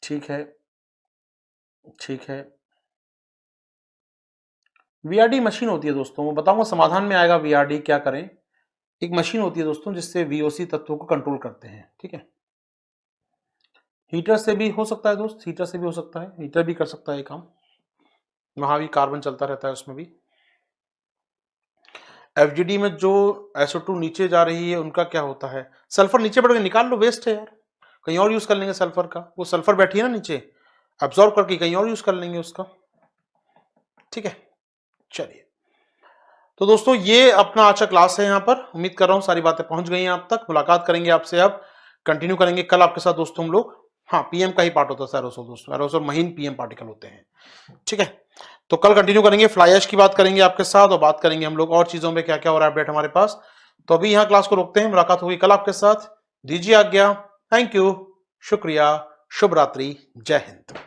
ठीक है, ठीक है। वीआरडी मशीन होती है दोस्तों, मैं बताऊंगा समाधान में आएगा वीआरडी क्या करें। एक मशीन होती है दोस्तों जिससे वीओसी तत्वों को कंट्रोल करते हैं, ठीक है। हीटर से भी हो सकता है दोस्त, हीटर से भी हो सकता है, हीटर भी कर सकता है ये काम, वहां भी कार्बन चलता रहता है उसमें भी। एफजीडी में जो SO2 नीचे जा रही है उनका क्या होता है, सल्फर नीचे बढ़ के निकाल लो, वेस्ट है यार, कहीं और यूज कर लेंगे सल्फर का, वो सल्फर बैठी है ना नीचे, अब्सॉर्ब करके कहीं और यूज कर लेंगे उसका, ठीक है। चलिए, तो दोस्तों ये अपना आज का क्लास है, यहाँ पर उम्मीद कर रहा हूँ सारी बातें पहुंच गई हैं आप तक। मुलाकात करेंगे आपसे, अब कंटिन्यू करेंगे कल आपके साथ दोस्तों हम लोग। हाँ, पीएम का ही पार्ट होता है एरोसोल दोस्तों, एरोसोल महीन पीएम पार्टिकल होते हैं, ठीक है। तो कल कंटिन्यू करेंगे, फ्लाई ऐश की बात करेंगे आपके साथ, और बात करेंगे हम लोग और चीजों में क्या क्या हो रहा है अपडेट हमारे पास। तो अभी यहाँ क्लास को रोकते हैं, मुलाकात होगी कल आपके साथ, दीजिए आज्ञा, थैंक यू, शुक्रिया, शुभ रात्रि, जय हिंद।